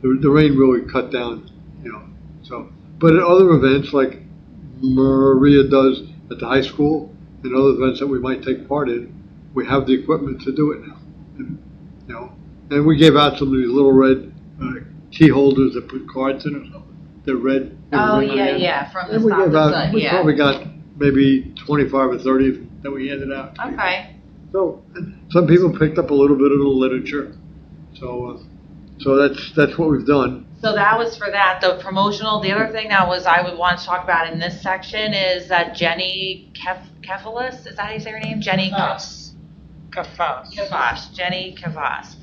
The rain really cut down, so. But at other events, like Maria does at the high school, and other events that we might take part in, we have the equipment to do it now. And we gave out some of these little red key holders that put cards in or something. They're red. Oh, yeah, from the And we stop gave to out, side, we yeah. probably got maybe 25 or 30 that we handed out. Okay. So some people picked up a little bit of the literature. So that's what we've done. So that was for that. The promotional, the other thing that was I would want to talk about in this section is that Jenny Kefalis, is that how you say her name? Jenny Kafas. Kavas. Jenny Kavas.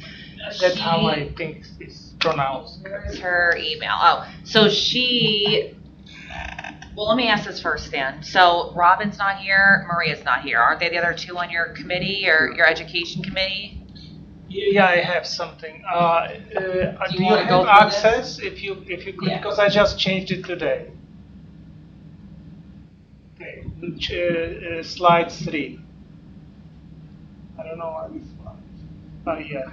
That's how I think it's pronounced. Where's her email? Oh, so well, let me ask this first, Stan. So Robin's not here, Maria's not here. Aren't they the other two on your committee or your education committee? Yeah, I have something. Do you wanna have go through access? If you could, Yeah. because I just changed it today. Okay, slide 3. I don't know why this slide. Oh yeah.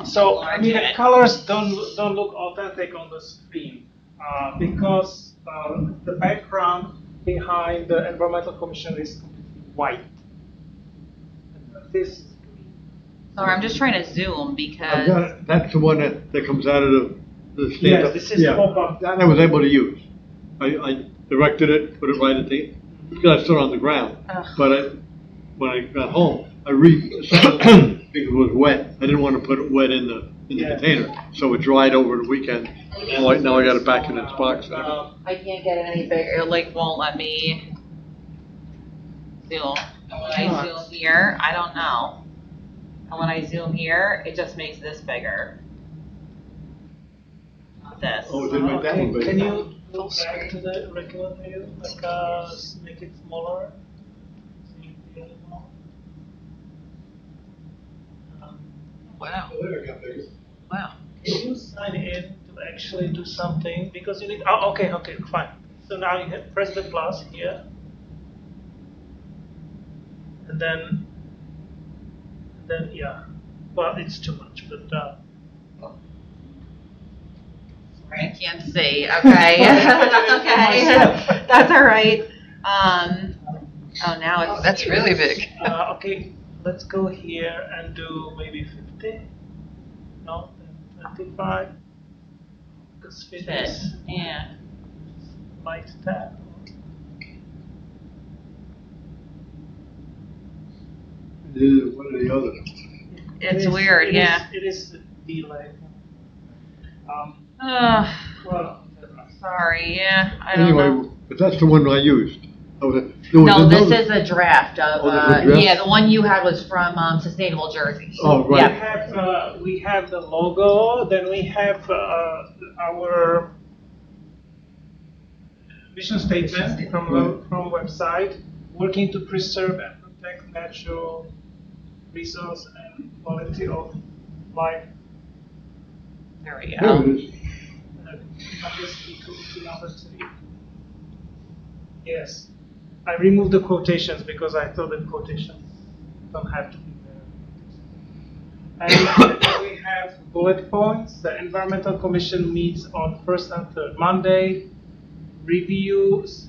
So I mean, the colors don't look authentic on the screen because the background behind the Environmental Commission is white. This. Sorry, I'm just trying to zoom because. That's the one that comes out of the stand-up. Yes, this is pop-up. That I was able to use. I directed it, put it right at because I stood on the ground. Ugh. But when I got home, I reassembled it because it was wet. I didn't want to put it wet in the container, so it dried over the weekend. Now I got it back in its box. I can't get it any bigger. It won't let me zoom. And when I zoom here, I don't know. And when I zoom here, it just makes this bigger. Not this. Oh, it didn't make that one bigger. Can you go back to the regular view, make it smaller? Wow. Wow. Can you sign in to actually do something? Because you need, oh, okay, fine. So now you press the plus here. And then, yeah. Well, it's too much, but, I can't see. Okay. That's okay. That's all right. Oh, now it's. Oh, that's really big. okay, let's go here and do maybe 50. No, 25. Because fit is Yeah. light tab. One or the other. It's weird, yeah. It is delay. Well, Sorry, yeah. I don't know. Anyway, but that's the one I used. No, this is a draft of, Oh, this is a draft? yeah, the one you had was from Sustainable Jersey. Oh, right. we have the logo, then we have our vision statement from website, working to preserve and protect natural resource and quality of life. There we There go. it is. Capacity to number 3. Yes, I removed the quotations because I thought the quotations don't have to be there. And we have bullet points. The Environmental Commission meets on first and third Monday, reviews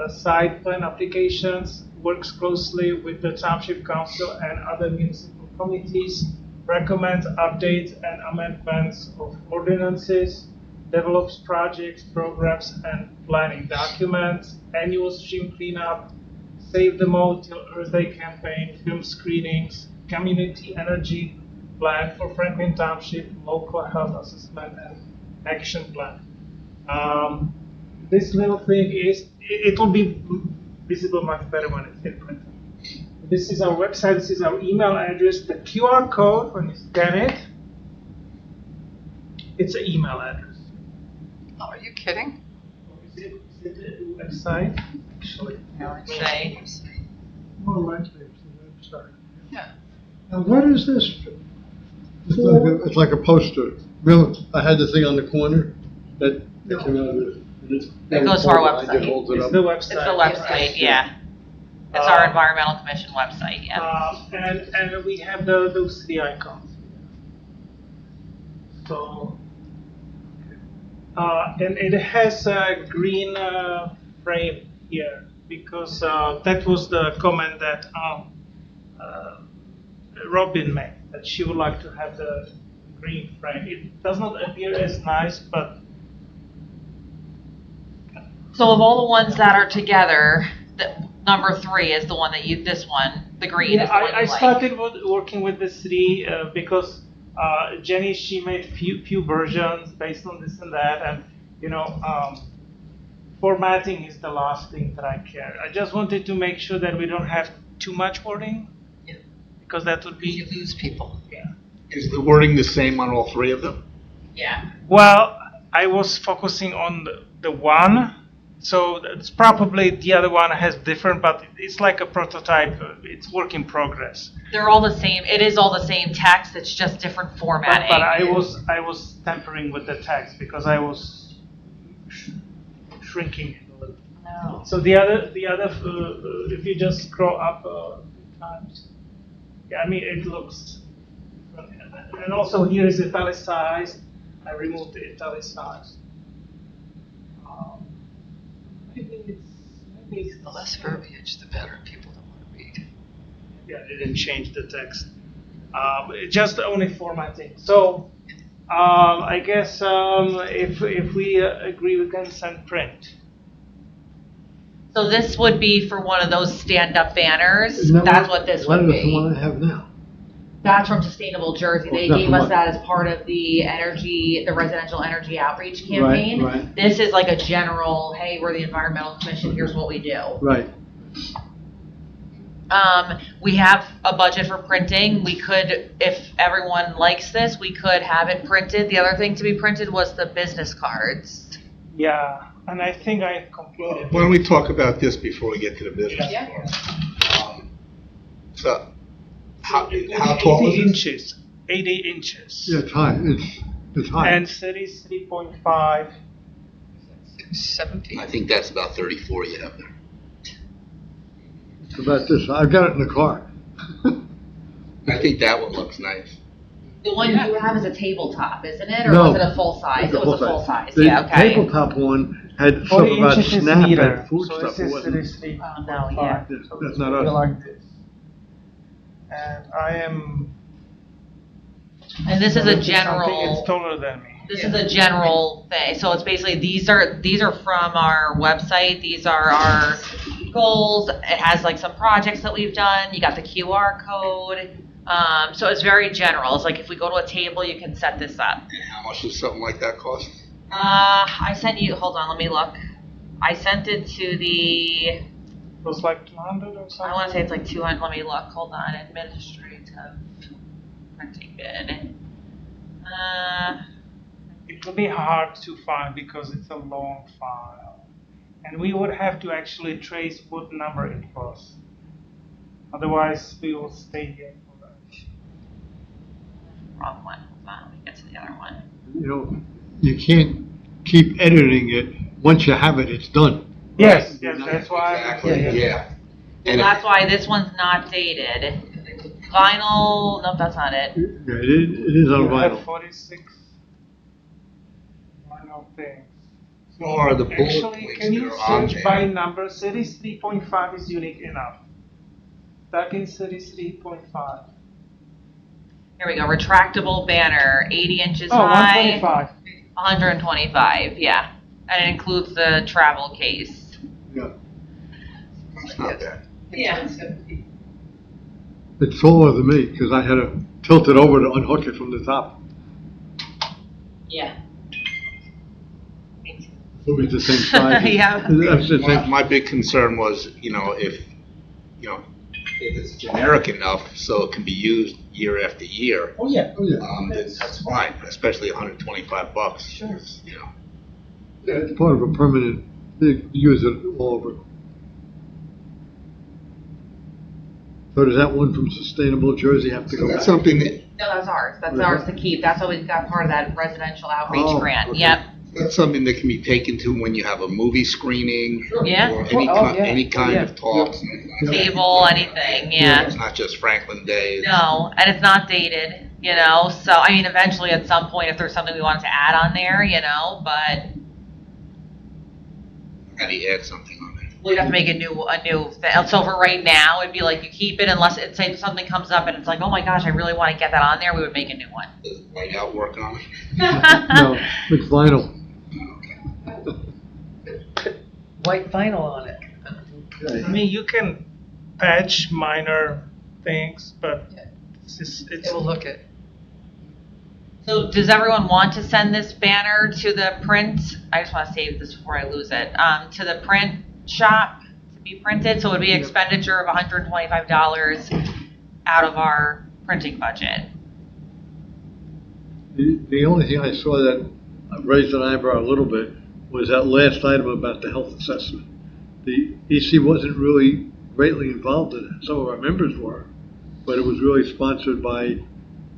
site plan applications, works closely with the Township Council and other municipal committees, recommends updates and amendments of ordinances, develops projects, programs, and planning documents, annual stream cleanup, Save the Moat Till Earth Day campaign, film screenings, community energy plan for Franklin Township, local health assessment, and action plan. This little thing it will be visible much better when it's in print. This is our website, this is our email address. The QR code, when you scan it, it's an email address. Oh, are you kidding? Is it the website? Actually, Say, More likely it's the website. Yeah. Now, what is this It's like a poster. Remember, I had the thing on the corner that came out of this. It goes to our website. It holds it it's up. the website. it's the website, yeah. It's our Environmental Commission website, yeah. And we have those 3 icons. So, and it has a green frame here because that was the comment that Robin made, that she would like to have the green frame. It does not appear as nice, but So of all the ones that are together, number 3 is the one that this one, the green is the one you I like. started working with the 3 because Jenny, she made few versions based on this and that, and formatting is the last thing that I care. I just wanted to make sure that we don't have too much wording, Yeah. because that would You be. lose people. Is the wording the same on all 3 of them? Yeah. Well, I was focusing on the one, so it's probably the other one has different, but it's like a prototype. It's work in progress. They're all the same. It is all the same text. It's just different formatting. But I was tampering with the text because I was shrinking it a little. No. So the other, if you just scroll up a few times, yeah, I mean it looks, and also here is italicized. I removed the italicized. Maybe it's The less verbiage, the better. People don't want to read. Yeah, it didn't change the text. Just only formatting. So I guess if we agree, we can send print. So this would be for one of those stand-up banners. Isn't that That's what this would That is the be. one I have now. That's from Sustainable Jersey. They Oh, that's gave us what- that as part of the residential energy outreach campaign. right. This is like a general, hey, we're the Environmental Commission, here's what we do. Right. We have a budget for printing. We could, if everyone likes this, we could have it printed. The other thing to be printed was the business cards. Yeah, and I think I completed. Why don't we talk about this before we get to the business? Yeah. So, how tall is 80 it? inches. 80 inches. Yeah, it's high. It's high. And 33.5. 7 feet. I think that's about 34 you have there. It's about this. I've got it in the car. I think that one looks nice. The one you have is a tabletop, isn't it? Or No. was it a full size? It was a full size, The yeah, okay. tabletop one had 40 something about inches is snap meter. and food So stuff. this It is wasn't. 33. Oh, no, yeah. That's not us. Like this. And I am. And this is a something, general. It's taller than me. This is a general thing, so it's basically, these are from our website, these are our goals, it has like some projects that we've done, you got the QR code, so it's very general, it's like if we go to a table, you can set this up. And how much does something like that cost? I sent you, hold on, let me look, I sent it to the, It was like 200 or something. I wanna say it's like 200, let me look, hold on, administrative printing bid. It will be hard to find because it's a long file. And we would have to actually trace what number it was. Otherwise, we will stay here forever. wrong one. Hold on, let me get to the other one. You know, you can't keep editing it. Once you have it, it's done. Yes, yes, that's why. Exactly, yeah. Well, And that's why this one's not dated. Vinyl, nope, that's not it. Yeah, it is on You have vinyl. 46 vinyl things. or the bullet Actually, points can that you are on search by there. number? Series 3.5 is unique enough. Type in series 3.5. Here we go, retractable banner, 80 inches Oh, high. 125. 125, yeah. And it includes the travel case. Yeah. It's not bad. Yeah. It's taller than me because I had to tilt it over to unhook it from the top. Yeah. It'll be the same size. Yeah. That's the same. My big concern was, if it's generic enough so it can be used year after year, Oh, yeah. then that's fine, especially $125. Sure. Yeah, it's part of a permanent, they use it all over. So does that one from Sustainable Jersey have to go back? That's something that, No, that's ours. That's ours to keep. That's why we've got part of that residential outreach Oh, grant. okay. Yep. that's something that can be taken to when you have a movie screening. Yeah. Or any Oh, yeah. any kind Yeah. of talks. Table, anything, yeah. It's not just Franklin Day. No, and it's not dated, so, I mean, eventually at some point, if there's something we wanted to add on there, but How do you add something on there? we'd have to make a new thing. So for right now, it'd be like you keep it unless it's, say something comes up and it's like, oh my gosh, I really want to get that on there, we would make a new one. Does White Out work on it? No, it's vinyl. White vinyl on it. I mean, you can patch minor things, but it's It will look it. So does everyone want to send this banner to the print? I just want to save this before I lose it. To the print shop to be printed. So it would be expenditure of $125 out of our printing budget. The only thing I saw that raised an eyebrow a little bit was that last item about the health assessment. The EC wasn't really greatly involved in it. Some of our members were, but it was really sponsored by,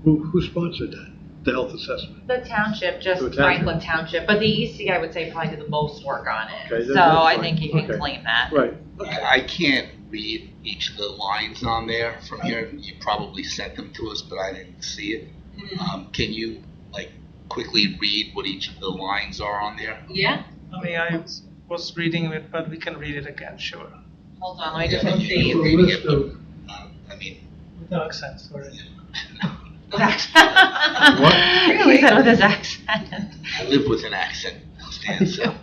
who sponsored that? The health assessment. The township, just The township. Franklin Township, but the EC I would say probably did the most work on it. Okay, So that's I fine. think you can Okay. claim that. Right. I can't read each of the lines on there from here. You probably sent them to us, but I didn't see it. Can you, quickly read what each of the lines are on there? Yeah. I mean, I was reading it, but we can read it again, sure. Hold on, let me just Yeah, hit you save. can read it, but, I mean, With no accent, sorry. With accent. What? Really? He said with his accent. I live with an accent, Stan, so.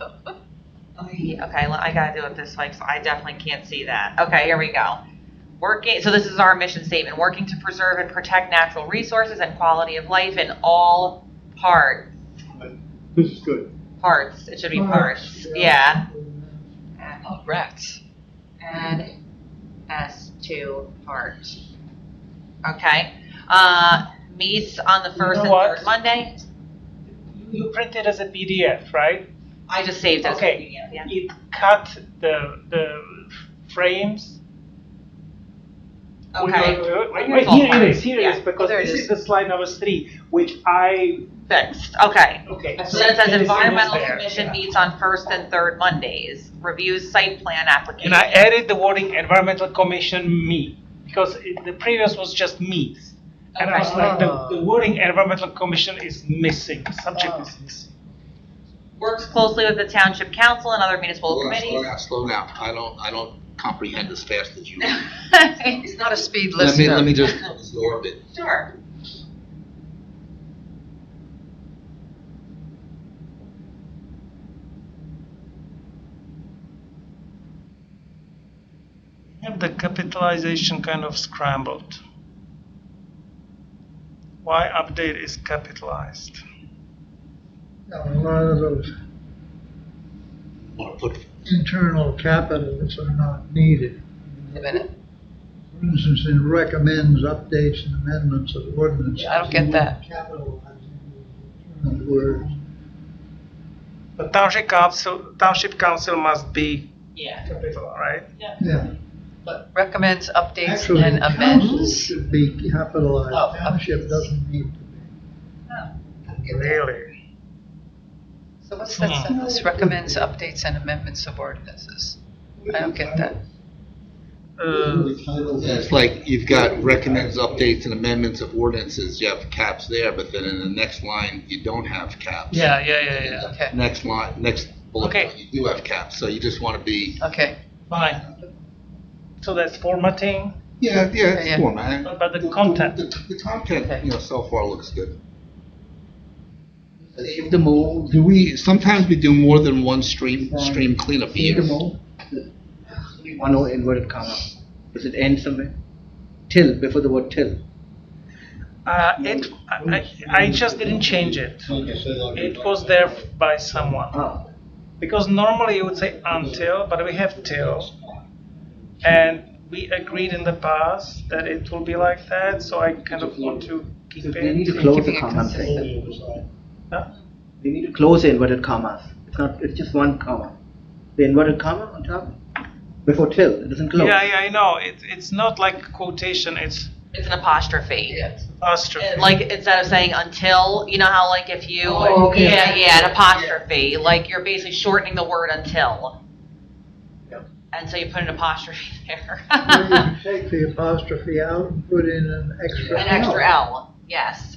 Okay, I gotta do it this way, because I definitely can't see that. Okay, here we go. So this is our mission statement, working to preserve and protect natural resources and quality of life in all This is good. parts. It should be parts, yeah. Oh, rats. Add S to part. Okay. Meets on the first and what? third Monday. You print it as a PDF, right? I just saved it. as a Okay. PDF, yeah. It cut the frames. Okay. Wait, here it is, Yeah. because There it this is. is the slide number 3, which I, Fixed. Okay. okay. So then it says it is environmental there, commission yeah. meets on first and third Mondays. Reviews site plan application. And I added the wording environmental commission meet, because the previous was just meets. And I was Okay. like, the wording environmental commission is missing, the subject is missing. Works closely with the township council and other municipal committees. Slow down. I don't comprehend as fast as you. He's not a speed Let me listener. just absorb it. Sure. Have the capitalization kind of scrambled. Why update is capitalized? A lot of those Want to put internal capitals are not needed. Wait a minute. For instance, in recommends updates and amendments of ordinances. Yeah, I don't get that. Capitalizing internal words. The township council must be Yeah. capital, right? Yeah. But recommends updates Actually, and council amends. should be capitalized. Oh, Township doesn't need to be. Really? So what's that sentence? Recommends updates and amendments of ordinances. I don't get that. It's like you've got recommends, updates, and amendments of ordinances. You have caps there, but then in the next line, you don't have caps. Yeah. Okay, Next line, next bullet, Okay. point, you do have caps, so you just want to be. okay. Fine. So that's formatting, Yeah, Yeah. it's format. but the content. The content, so far looks good. Save the move. Sometimes we do more than one stream cleanup a Save the year. move. One inverted comma. Does it end somewhere? Till, before the word till. I just didn't change it. It was there by someone. Ah, Because normally you would say until, but we have till. And we agreed in the past that it will be like that, so I kind of want to keep so they need it. to close the Keeping it comma, I'm saying. consistent. Huh? They need to close the inverted commas. It's just one comma. The inverted comma on top, before till, it doesn't close. Yeah, I know. It's not like quotation, it's It's an apostrophe. Yeah. apostrophe. Like, instead of saying until, you know how like if you, Oh, okay. yeah, an apostrophe, like you're basically shortening the word until. Yeah. And so you put an apostrophe there. Or you can take the apostrophe out and put in an extra An extra L, yes.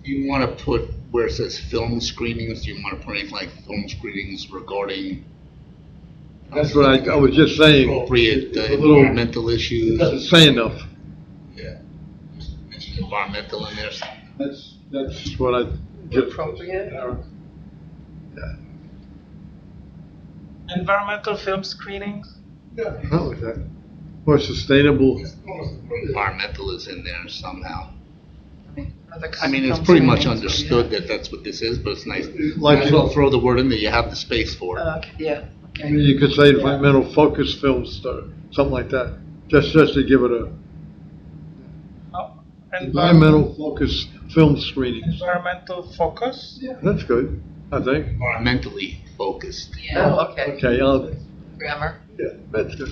Do you want to put where it says film screenings? Do you want to put anything like film screenings regarding That's what I was just saying. appropriate A little- environmental It issues? doesn't say enough. Yeah. Mention environmental in there. That's what I just. Appropriate. Environmental film screenings? How was that? More sustainable. Environmental is in there somehow. Other I mean, it's film pretty much screenings. understood that that's what this is, but it's nice. Like- Might as well throw the word in there, you have the space for it. Okay, yeah, I mean, you could say environmental focus films, something like that, just to give it a Oh, environmental focus film screenings. Environmental focus? That's good, I think. Environmentally focused. oh, okay, Okay, grammar. yeah, that's good.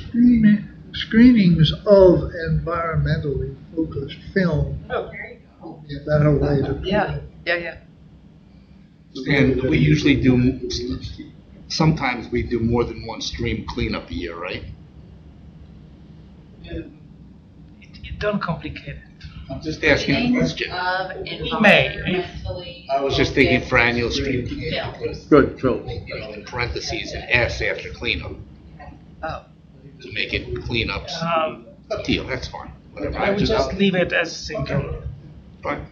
Screenings of environmentally focused film. Oh. Is that a way to? put Yeah, it? yeah. And we usually do, sometimes we do more than one stream cleanup a year, right? Don't complicate it. I'm just asking a question. Of May. I was just thinking for annual stream cleanup, Good, Phil. you know, in parentheses, an S after cleanup, Oh, to make it cleanups. Um, Up to you, that's fine. Whatever. I would just leave it as single. Fine.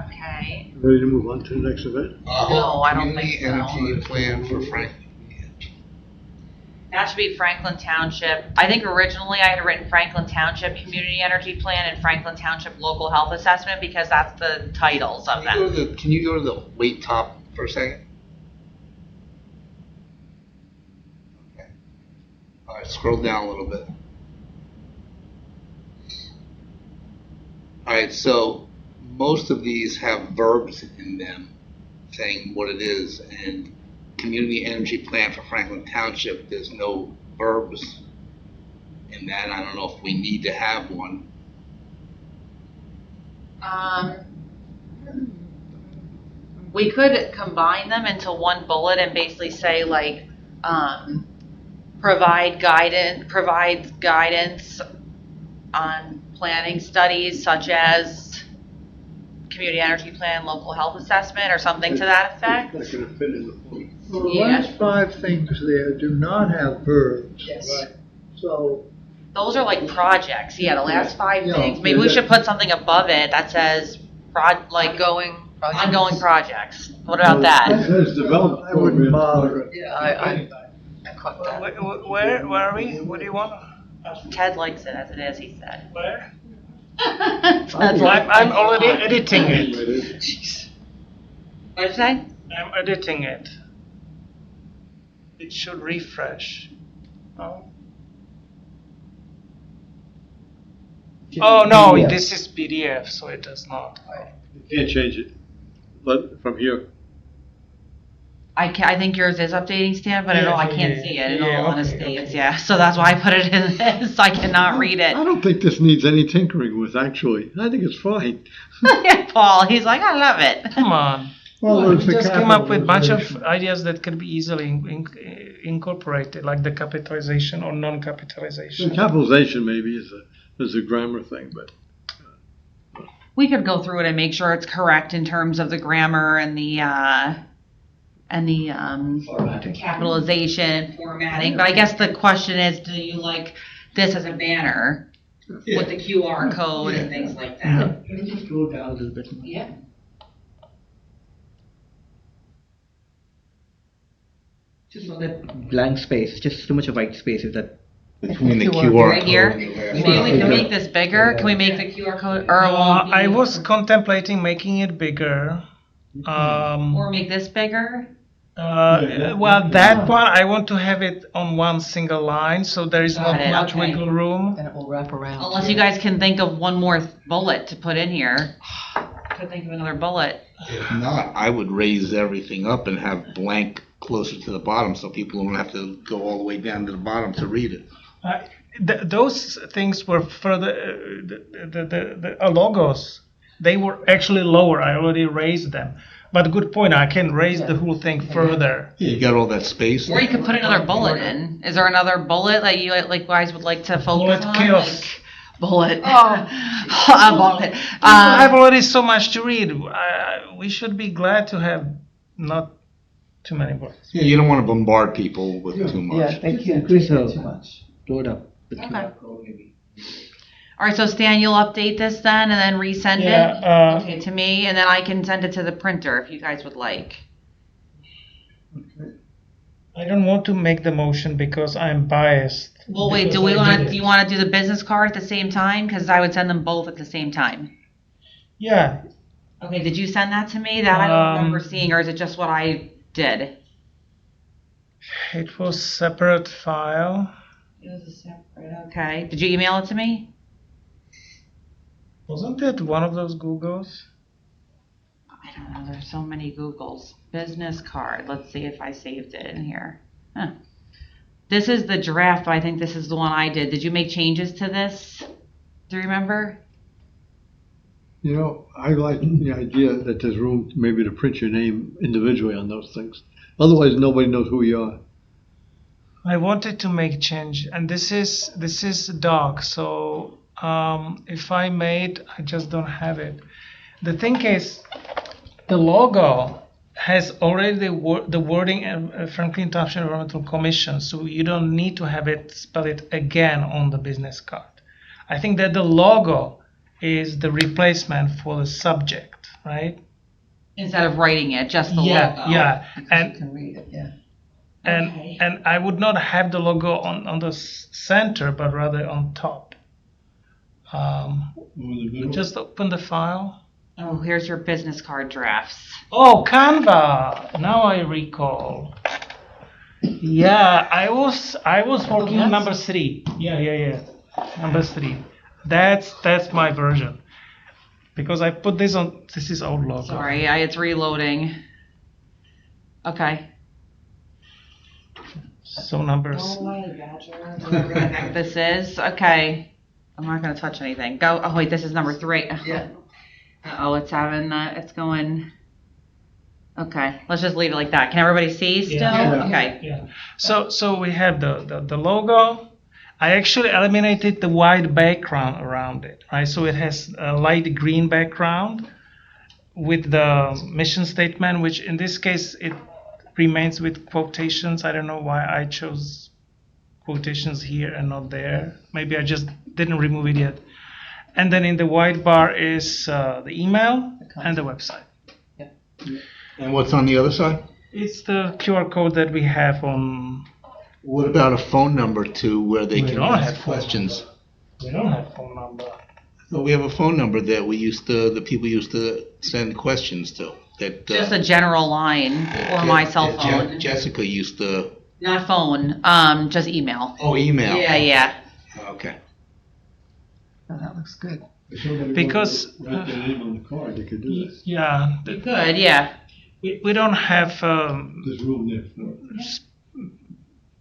Okay. Ready to move on to the next event? No, I don't think Community so. Energy plan for Frank. That should be Franklin Township. I think originally I had written Franklin Township Community Energy Plan and Franklin Township Local Health Assessment because that's the titles of them. Can you go to the wait top for a second? Okay. All right, scroll down a little bit. All right, so most of these have verbs in them saying what it is, and Community Energy Plan for Franklin Township, there's no verbs in that. I don't know if we need to have one. We could combine them into one bullet and basically say like, provides guidance on planning studies such as community energy plan, local health assessment, or something to that effect. That's gonna fit in the point. Well, the Yeah. last 5 things there do not have verbs. yes. So, Those are like projects, yeah, the last five Yeah. things. Maybe we should put something above it that says, Ongoing projects. ongoing projects. What about It that? says development I wouldn't program. bother. Yeah, I caught that. Where are we? What do you want? Ted likes it as it is, he said. Where? That's I'm already editing it. What did you say? I'm editing it. It should refresh. Oh. Oh no, this is PDF, so it does not. You can't change it, but from here. I think yours is updating, Stan, but I know I can't Yeah, see it, in yeah, all okay, honesty, okay. it's, yeah, so that's why I put it in this, I cannot read it. I don't think this needs any tinkering with, actually. I think it's fine. Paul, he's like, I love it. Come on. Well, We there's the just came up with a bunch of capitalization. ideas that can be easily incorporated, like the capitalization or The non-capitalization. capitalization maybe is a grammar thing, but We could go through it and make sure it's correct in terms of the grammar and the capitalization, formatting, but I guess the question is, do you like this as a banner with the QR code and things like that? Let me just scroll down a little bit. Yeah. Just on that blank space, just too much of white space. Is that Between the QR QR Right here? code and the last Maybe we can one. make this bigger, can we make the QR code, or it won't be- I was contemplating making it bigger. Or make this bigger? Well, that one, I want to have it on one single line, so there is not Got it, much okay. wiggle room. And it will wrap around. Unless you guys can think of one more bullet to put in here. Could think of another bullet. If not, I would raise everything up and have blank closer to the bottom so people don't have to go all the way down to the bottom to read it. Those things were further, the logos, they were actually lower. I already raised them. But good point, I can raise the whole thing further. You got all that space. Or you could put another bullet in. Is there another bullet that you like guys would like to focus Bullet on? kills. Like, bullet. A bullet. I have already so much to read. We should be glad to have not too many bullets. Yeah, you don't want to bombard people with too much. Yeah, they can't Increase take the too much. load up. The Okay. QR code maybe. All right, so Stan, you'll update this then and then resend it? Yeah, Okay, to me, and then I can send it to the printer if you guys would like. I don't want to make the motion because I'm biased. Well, wait, do you want to do the business card at the same time? Because I would send them both at the same time. Yeah, Okay, did you send that to me? That I don't remember seeing, or is it just what I did? it was separate file. It was a separate, okay. Did you email it to me? Wasn't it one of those Googles? I don't know, there's so many Googles. Business card, let's see if I saved it in here. Huh. This is the draft, but I think this is the one I did. Did you make changes to this? Do you remember? you know, I like the idea that there's room maybe to print your name individually on those things. Otherwise, nobody knows who you are. I wanted to make change, and this is dog. So if I made, I just don't have it. The thing is, the logo has already the wording Franklin Township Environmental Commission, so you don't need to have it spell it again on the business card. I think that the logo is the replacement for the subject, right? Instead of writing it, just the logo. Yeah, You can read it, yeah. Okay. And I would not have the logo on the center, but rather on top. Just open the file. Oh, here's your business card drafts. Oh, Canva. Now I recall. Yeah, I was working on number 3. Yeah. Number 3. That's my version. Because I put this on. This is old logo. Sorry, it's reloading. Okay. So numbers. Whatever the heck this is. Okay. I'm not gonna touch anything. Go. Oh wait, this is number 3. Yeah. Oh, it's having. It's going. Okay, let's just leave it like that. Can everybody see still? Yeah. Okay. Yeah. So we have the logo. I actually eliminated the white background around it, right? So it has a light green background with the mission statement, which in this case it remains with quotations. I don't know why I chose quotations here and not there. Maybe I just didn't remove it yet. And then in the white bar is the email and the website. And what's on the other side? It's the QR code that we have on. What about a phone number to where they We can don't ask have phone questions? We don't have phone number. So we have a phone number that the people used to send questions to. That Just a general line or my cell phone. Jessica used to. Not phone. Just email. Oh, email. Yeah. Okay. Oh, that looks good. Because, Write their name on the card, they could do that. Yeah, You could, yeah. We don't have There's room there for it.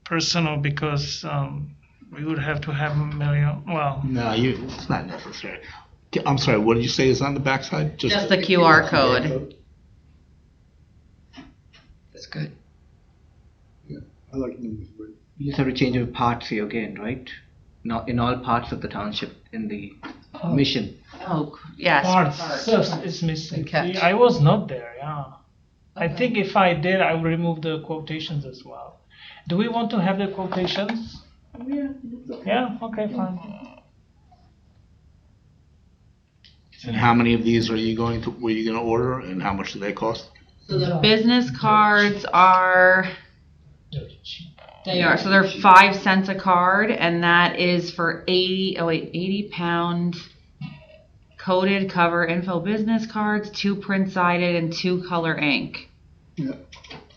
personal because we would have to have a million, well, No, it's not necessary. I'm sorry, what did you say is on the backside? Just the QR code. That's good. I like numbers, but You just have to change your parts here again, right? Not in all parts of the township in the mission. Oh, yes. parts is missing. Good catch. I was not there, yeah. I think if I did, I would remove the quotations as well. Do we want to have the quotations? Yeah, okay, fine. And how many of these were you going to order, and how much do they cost? So the business cards are, so they're 5 cents a card, and that is for 80 pound coated cover info business cards, 2 print sided and 2 color ink. yeah.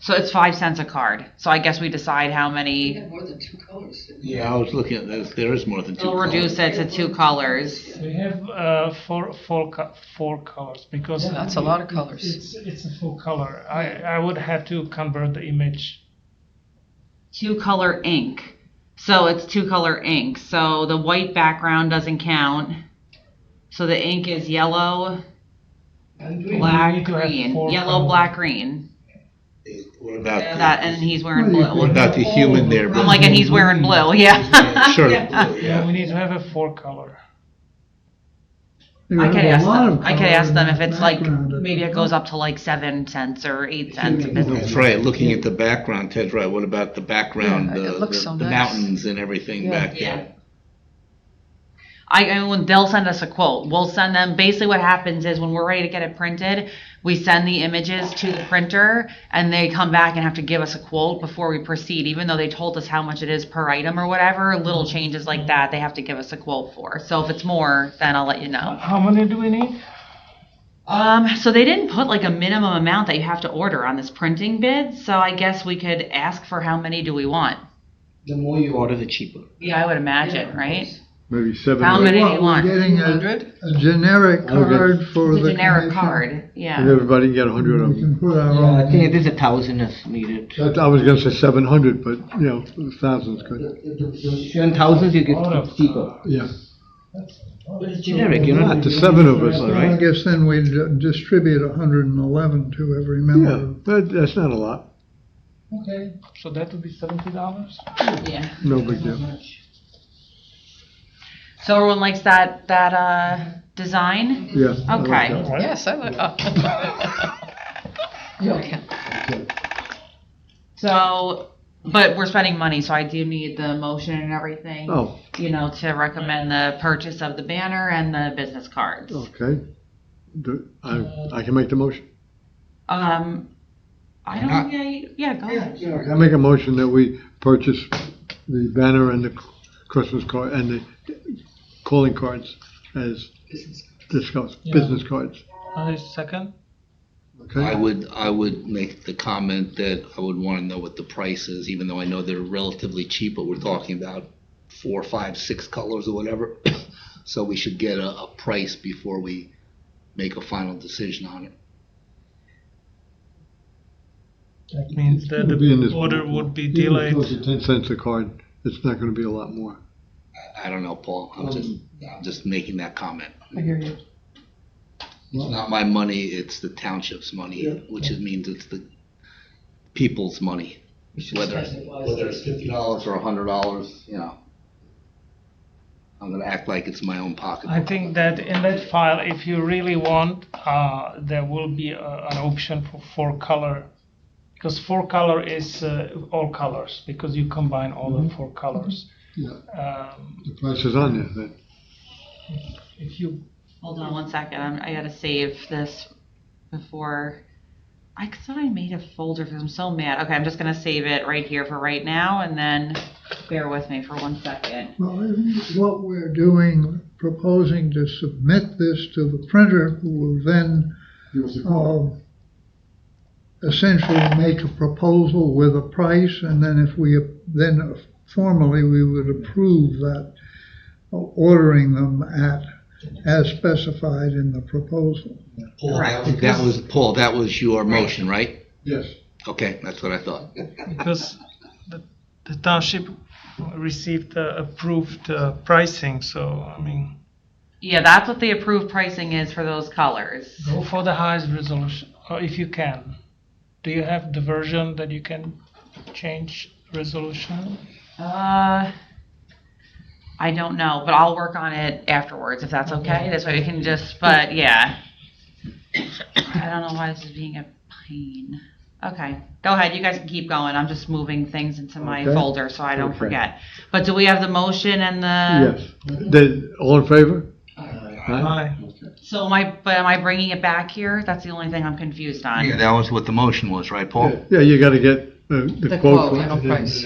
So it's 5 cents a card. So I guess we decide how We many. have more than 2 colors. Yeah, I was looking at this. There is more than 2 We'll reduce it to 2 colors. We have four colors because Yeah, that's a lot of colors. It's a full color. I would have to convert the image. 2 color ink. So it's 2 color ink. So the white background doesn't count. So the ink is yellow, We black, need to have green. 4 Yellow, colors. black, green. What about That, and he's wearing Well, what blue. about the human there? I'm like, and he's wearing blue. Yeah. Sure. Yeah, we need to have a 4 color. I could ask them. I could ask them if it's like, maybe it goes up to like 7 cents or 8 cents. That's right. Looking at the background, Ted's right. What about the background, Yeah, it looks so the nice. mountains and everything back there? They'll send us a quote. We'll send them, basically what happens is when we're ready to get it printed, we send the images to the printer and they come back and have to give us a quote before we proceed, even though they told us how much it is per item or whatever, little changes like that, they have to give us a quote for. So if it's more, then I'll let you know. How many do we need? So they didn't put like a minimum amount that you have to order on this printing bid, so I guess we could ask for how many do we want? The more you order, the cheaper. Yeah, I would imagine, right? Maybe 7. How many do you We're want? getting 100? a generic I'll get- card for It's the a generic commission. card, And yeah. everybody can get 100 of We them. can put our Yeah, I own. think it is 1,000 is needed. I was gonna say 700, but, 1,000's good. If you're in thousands, you get it's cheaper. Yeah. But it's generic, you know. Not to 7 of us, I right? guess then we'd distribute 111 to every Yeah, member. that's not a lot. Okay. So that would be $70? Yeah. No big deal. So everyone likes that design? Yeah. I like Okay. that. Yes, I like. Okay. So, but we're spending money, so I do need the motion and everything. Oh, To recommend the purchase of the banner and the business cards. okay. I can make the motion. I don't, yeah, go ahead. I make a motion that we purchase the banner and the Christmas card and the calling cards as discussed, Yeah. business cards. Second? Okay? I would make the comment that I would want to know what the price is, even though I know they're relatively cheap, but we're talking about 4, 5, 6 colors or whatever. So we should get a price before we make a final decision on it. That means that It'll be in the this order book. would be Even if delayed. it goes to 10 cents a card, it's not gonna be a lot more. I don't know, Paul. I'm just making that comment. I hear you. It's not my money, it's the township's money, which means it's the people's money. Whether it's $50 or $100, I'm gonna act like it's my own pocket. I think that in that file, if you really want, there will be an option for 4 color. Because 4 color is all colors, because you combine all the 4 colors. Yeah. The price is on there then. If you, Hold on one second, I gotta save this before, I thought I made a folder because I'm so mad. Okay, I'm just gonna save it right here for right now, and then bear with me for 1 second. Well, what we're doing, proposing to submit this to the printer, who will then essentially make a proposal with a price, and then if we, then formally we would approve that, ordering them at as specified in the proposal. Paul, Correct. that was your motion, right? Yes. Okay, that's what I thought. Because the township received approved pricing, so, I mean, Yeah, that's what the approved pricing is for those colors. go for the highest resolution, or if you can. Do you have the version that you can change resolution? I don't know, but I'll work on it afterwards if that's okay. This way we can just, but yeah. I don't know why this is being a pain. Okay, go ahead. You guys can keep going. I'm just moving things into my Okay. folder so I don't Okay. forget. But do we have the motion and the? Yes. All in favor? Aye. So am I bringing it back here? That's the only thing I'm confused on. Yeah, that was what the motion was, right, Paul? Yeah, you gotta get the The quote. quote, from- no price.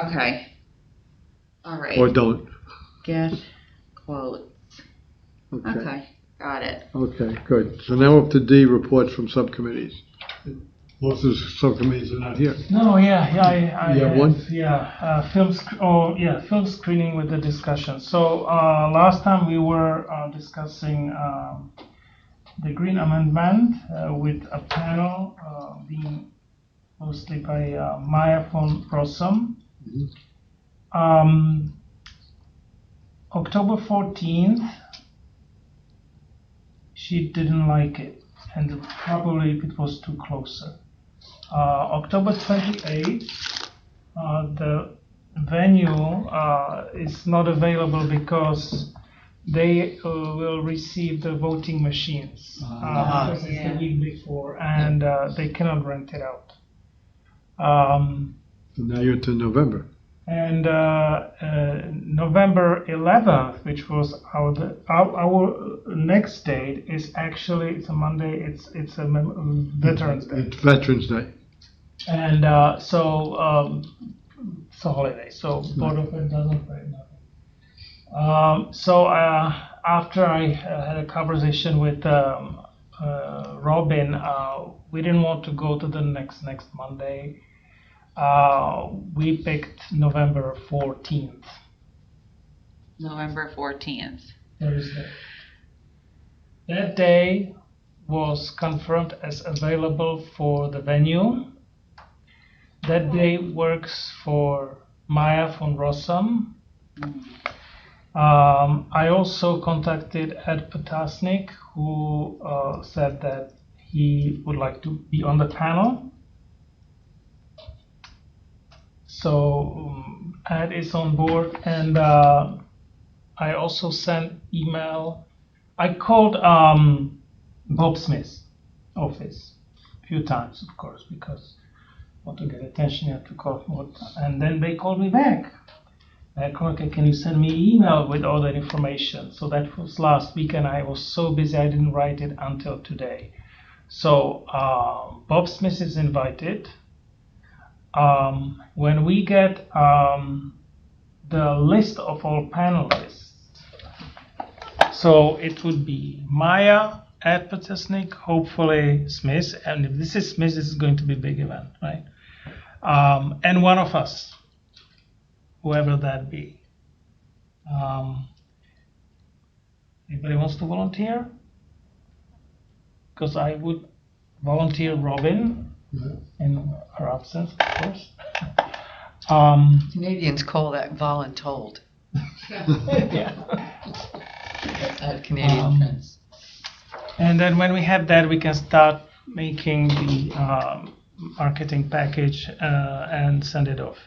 Okay. All right. Or don't. Get quotes. Okay. Okay, got it. Okay, good. So now up to D, reports from subcommittees. Most of the subcommittees are not here. No, I You have one? Film screening with the discussion. So last time we were discussing the Green Amendment with a panel being hosted by Maya von Rossum. October 14th, she didn't like it, and probably it was too closer. October 28th, the venue is not available because they will receive the voting machines because it's the week before, and they cannot rent it out. So now you're to November. And November 11th, which was our next date, is actually, it's a Monday. It's a Veterans Day, It's Veterans Day. and so it's a holiday. So Board of Ed doesn't pay nothing. So after I had a conversation with Robin, we didn't want to go to the next Monday. We picked November 14th. November 14th. Thursday. That day was confirmed as available for the venue. That day works for Maya von Rossum. I also contacted Ed Potasnik, who said that he would like to be on the panel. So Ed is on board, and I also sent email. I called Bob Smith's office a few times, of course, because I want to get attention. You have to call more time. And then they called me back. I called, okay, can you send me an email with all that information? So that was last week, and I was so busy I didn't write it until today. So Bob Smith is invited. When we get the list of all panelists, so it would be Maya, Ed Potasnik, hopefully Smith, and if this is Smith, this is going to be a big event, right? And one of us, whoever that be. Anybody wants to volunteer? Because I would volunteer Robin in her absence, of course. Canadians call that voluntold. Yeah. At Canadian friends. And then when we have that, we can start making the marketing package and send it off.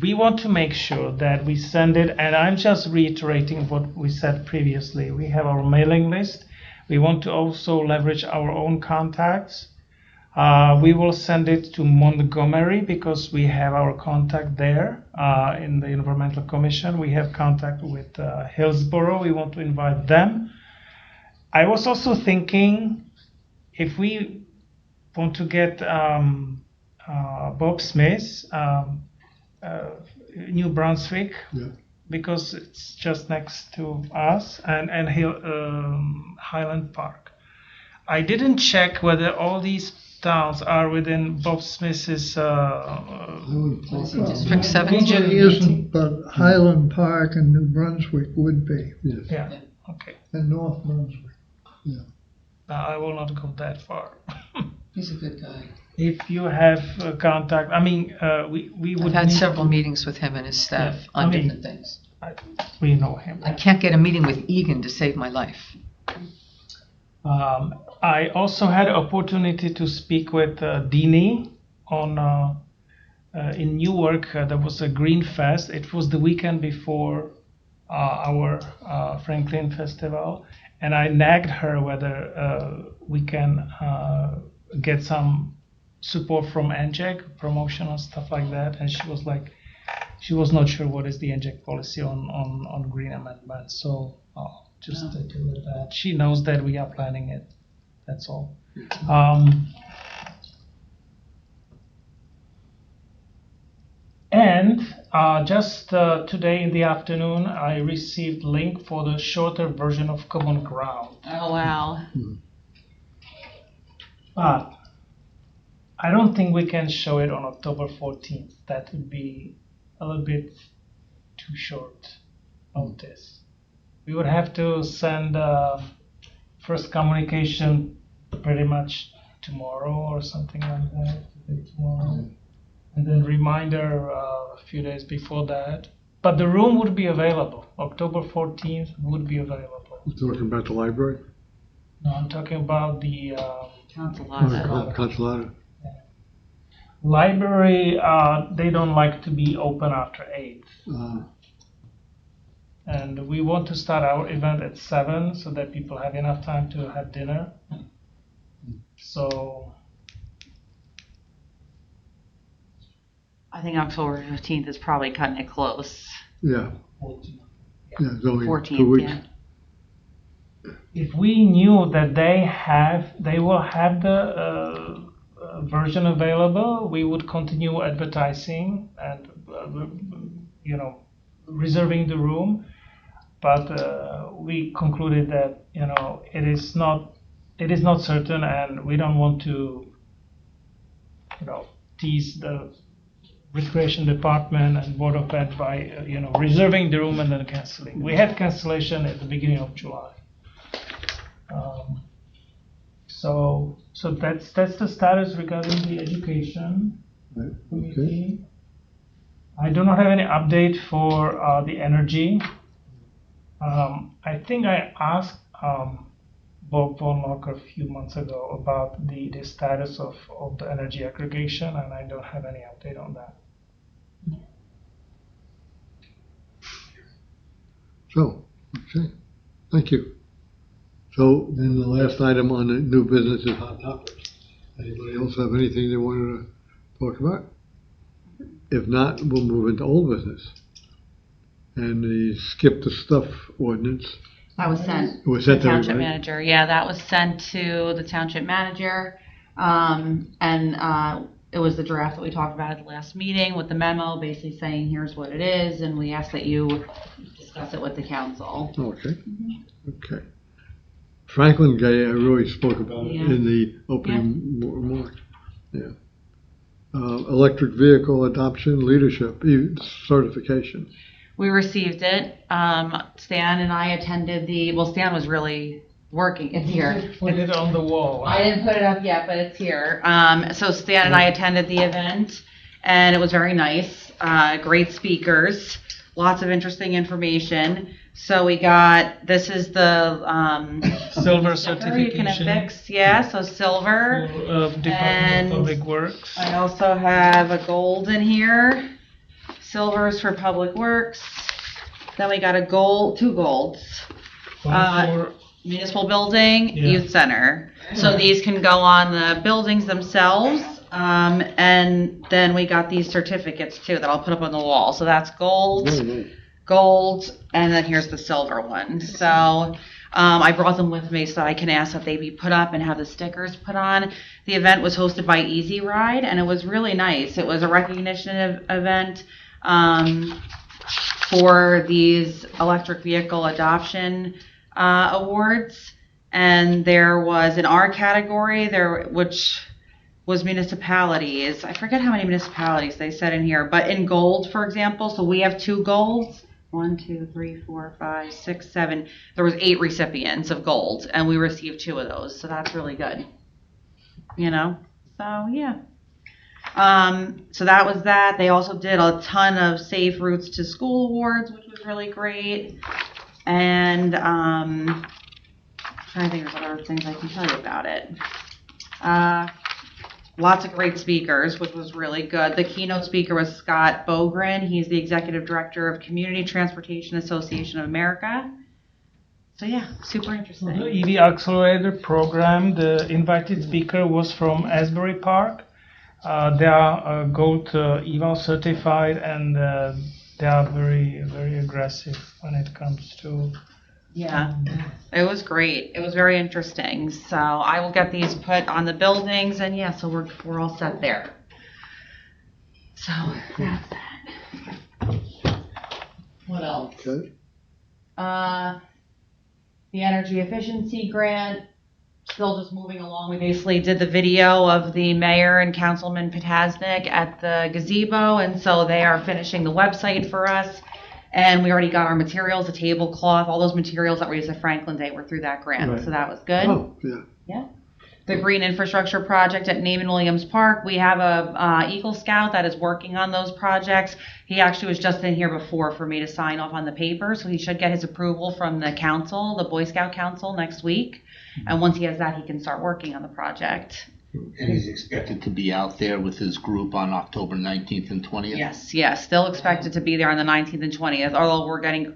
We want to make sure that we send it, and I'm just reiterating what we said previously. We have our mailing list. We want to also leverage our own contacts. We will send it to Montgomery because we have our contact there in the Environmental Commission. We have contact with Hillsborough. We want to invite them. I was also thinking if we want to get Bob Smith, New Brunswick, because it's just next to us, and Highland Park. I didn't check whether all these towns are within Bob Smith's District 7? He isn't, but Highland Park and New Brunswick would be, Yes. Yeah, okay. and North Brunswick. I will not go that far. He's a good guy. If you have contact, I mean, we would. I've had need several to- meetings with him and his staff Yeah, on I mean- different things. We know him. I can't get a meeting with Egan to save my life. I also had opportunity to speak with Dini on in Newark. There was a Green Fest. It was the weekend before our Franklin Festival, and I nagged her whether we can get some support from NJEC, promotional stuff like that, and she was like, she was not sure what is the NJEC policy on green amendments. So just to do with that, she knows that we are planning it. That's all. And just today in the afternoon, I received link for the shorter version of Common Ground. Oh, wow. But I don't think we can show it on October 14th. That would be a little bit too short notice. We would have to send first communication pretty much tomorrow or something like that. Tomorrow. And then reminder a few days before that. But the room would be available. October 14th would be available. You're talking about the library? No, I'm talking about the Consulata. Library, they don't like to be open after 8. And we want to start our event at 7 so that people have enough time to have dinner. So I think October 15th is probably cutting it close. Yeah. 14. Yeah, it's only 14th, 2 weeks. yeah. If we knew that they will have the version available, we would continue advertising and reserving the room. But we concluded that it is not certain, and we don't want to tease the recreation department and board of ed by reserving the room and then canceling. We had cancellation at the beginning of July. So that's the status regarding the education Right. committee. I do not have any update for the energy. I think I asked Bob Von Locker a few months ago about the status of the energy aggregation, and I don't have any update on that. So, okay, thank you. So then the last item on the new business is hot topics. Anybody else have anything they wanted to talk about? If not, we'll move into old business. And the skip the stuff ordinance. That was sent It was to sent the to township everybody? manager. Yeah, that was sent to the township manager. It was the draft that we talked about at the last meeting with the memo, basically saying here's what it is, and we ask that you discuss it with the council. Okay, okay. Franklin Gay, I really spoke about it Yeah. in the opening remarks. Yeah. Electric vehicle adoption leadership certification. We received it. Stan and I attended Stan was really working. It's here. Put it on the wall. I didn't put it up yet, but it's here. So Stan and I attended the event, and it was very nice. Great speakers, lots of interesting information. So we got, this is the Silver you can certification affix, yeah, so silver. of Department And of Public Works. I also have a gold in here. Silvers for Public Works. Then we got a gold, 2 golds. For Municipal Building, Yeah. Youth Center. So these can go on the buildings themselves. And then we got these certificates too that I'll put up on the wall. So that's gold, Very nice. gold, and then here's the silver one. So I brought them with me so I can ask that they be put up and have the stickers put on. The event was hosted by Easy Ride, and it was really nice. It was a recognition event for these electric vehicle adoption awards. And there was in our category, which was municipalities. I forget how many municipalities they said in here, but in gold, for example, so we have 2 golds. 1, 2, 3, 4, 5, 6, 7. There was 8 recipients of gold, and we received 2 of those, so that's really good. You know, so yeah. So that was that. They also did a ton of safe routes to school awards, which was really great. And I'm trying to think of other things I can tell you about it. Lots of great speakers, which was really good. The keynote speaker was Scott Bogren. He's the executive director of Community Transportation Association of America. So yeah, super interesting. The EV Accelerator program, the invited speaker was from Asbury Park. They are Gold EVAL certified, and they are very, very aggressive when it comes to. Yeah, it was great. It was very interesting. So I will get these put on the buildings, and yeah, so we're all set there. So that's that. What else? Okay. The energy efficiency grant, still just moving along. We basically did the video of the mayor and Councilman Potasnik at the gazebo, and so they are finishing the website for us. And we already got our materials, the tablecloth, all those materials that were used at Franklin Day were through that grant, Right. so that was good. Oh, yeah. Yeah. The green infrastructure project at Naaman Williams Park, we have a Eagle Scout that is working on those projects. He actually was just in here before for me to sign off on the paper, so he should get his approval from the council, the Boy Scout Council, next week. And once he has that, he can start working on the project. And he's expected to be out there with his group on October 19th and 20th? Yes, still expected to be there on the 19th and 20th, although we're getting,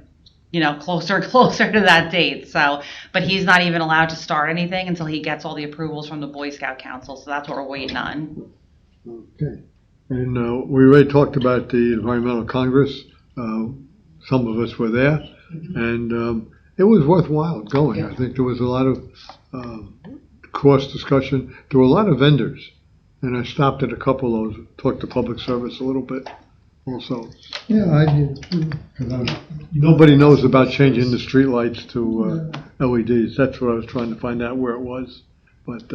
closer and closer to that date. So, but he's not even allowed to start anything until he gets all the approvals from the Boy Scout Council. So that's what we're waiting on. Okay. And we already talked about the Environmental Congress. Some of us were there, and it was worthwhile going. Yeah. I think there was a lot of cross discussion. There were a lot of vendors, and I stopped at a couple of those, talked to public service a little bit also. Yeah, I did too. Nobody knows about changing the streetlights to LEDs. That's what I was trying to find out where it was. But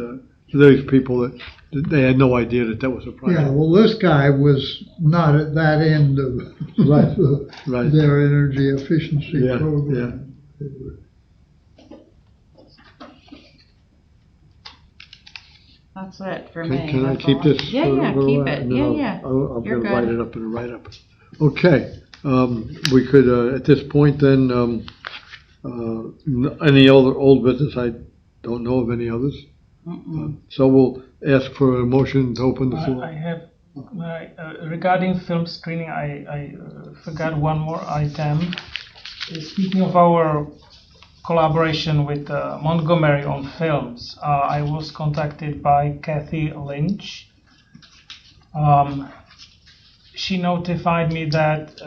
there's people that they had no idea that was a problem. Yeah, well, this guy was not at that end of Right. their energy efficiency Yeah, program. That's it for me. Can I That's keep all. this? Yeah, for a yeah, little keep while? it. And then Yeah. I'm You're going to write good. it up in a write-up. Okay. We could, at this point then, any other old business? I don't know of any others. So we'll ask for a motion to open the floor. I have, regarding film screening, I forgot one more item. Speaking of our collaboration with Montgomery on films, I was contacted by Kathy Lynch. She notified me that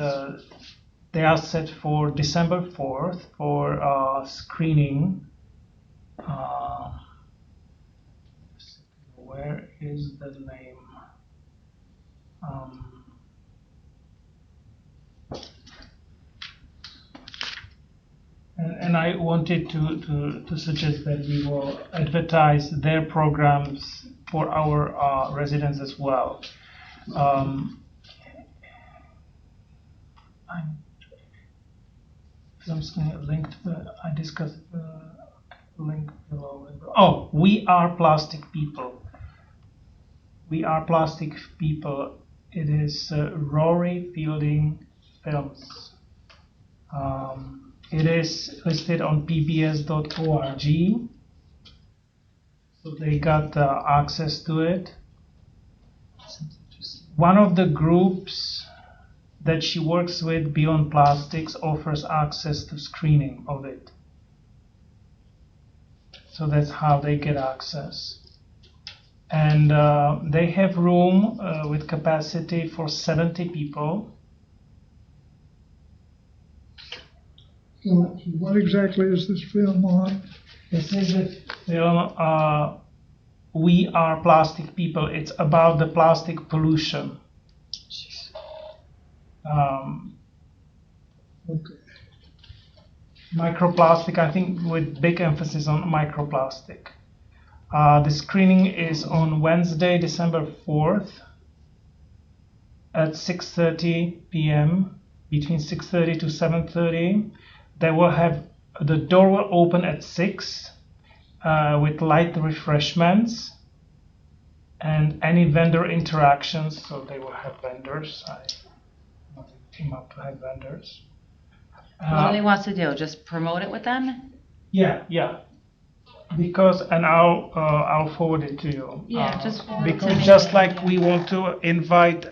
they are set for December 4th for screening. Where is the name? And I wanted to suggest that we will advertise their programs for our residents as well. Linked. I discussed link below. Oh, We Are Plastic People. We Are Plastic People. It is Rory Fielding Films. It is listed on pbs.org. So they got access to it. One of the groups that she works with, Beyond Plastics, offers access to screening of it. So that's how they get access. And they have room with capacity for 70 people. So what exactly is this film on? This is a film, We Are Plastic People. It's about the plastic pollution. Okay. Microplastic, I think, with big emphasis on microplastic. The screening is on Wednesday, December 4th at 6:30 p.m. between 6:30 to 7:30. The door will open at 6 with light refreshments and any vendor interactions. So they will have vendors. I want the team up to have vendors. What do they want to do? Just promote it with them? Yeah. Because, and I'll forward it to you. Yeah, just forward it to because me. just like we want to invite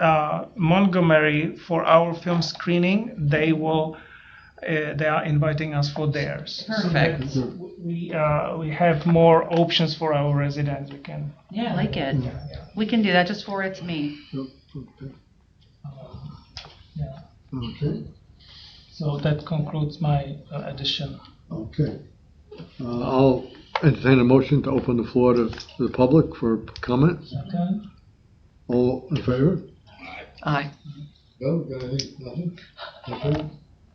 Montgomery for our film screening, they are inviting us for theirs. Perfect. So that we have more options for our residents. We can. Yeah, I like it. We can do that. Just forward it to me. Okay. Yeah. Okay. So that concludes my addition. Okay. I'll entertain a motion to open the floor to the public for comments. Okay. All in favor? Aye. No, got anything? Nothing? Okay.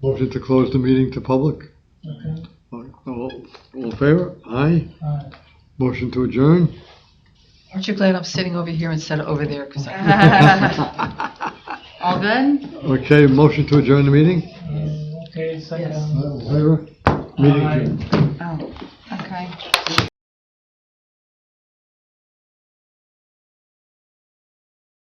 Motion to close the meeting to public? Okay. All in favor? Aye. All Motion to adjourn? Aren't you glad I'm sitting over here instead of over there? 'Cause All good? Okay, motion to adjourn the meeting? right. Okay. Second. Yes. All in favor? Meeting adjourned.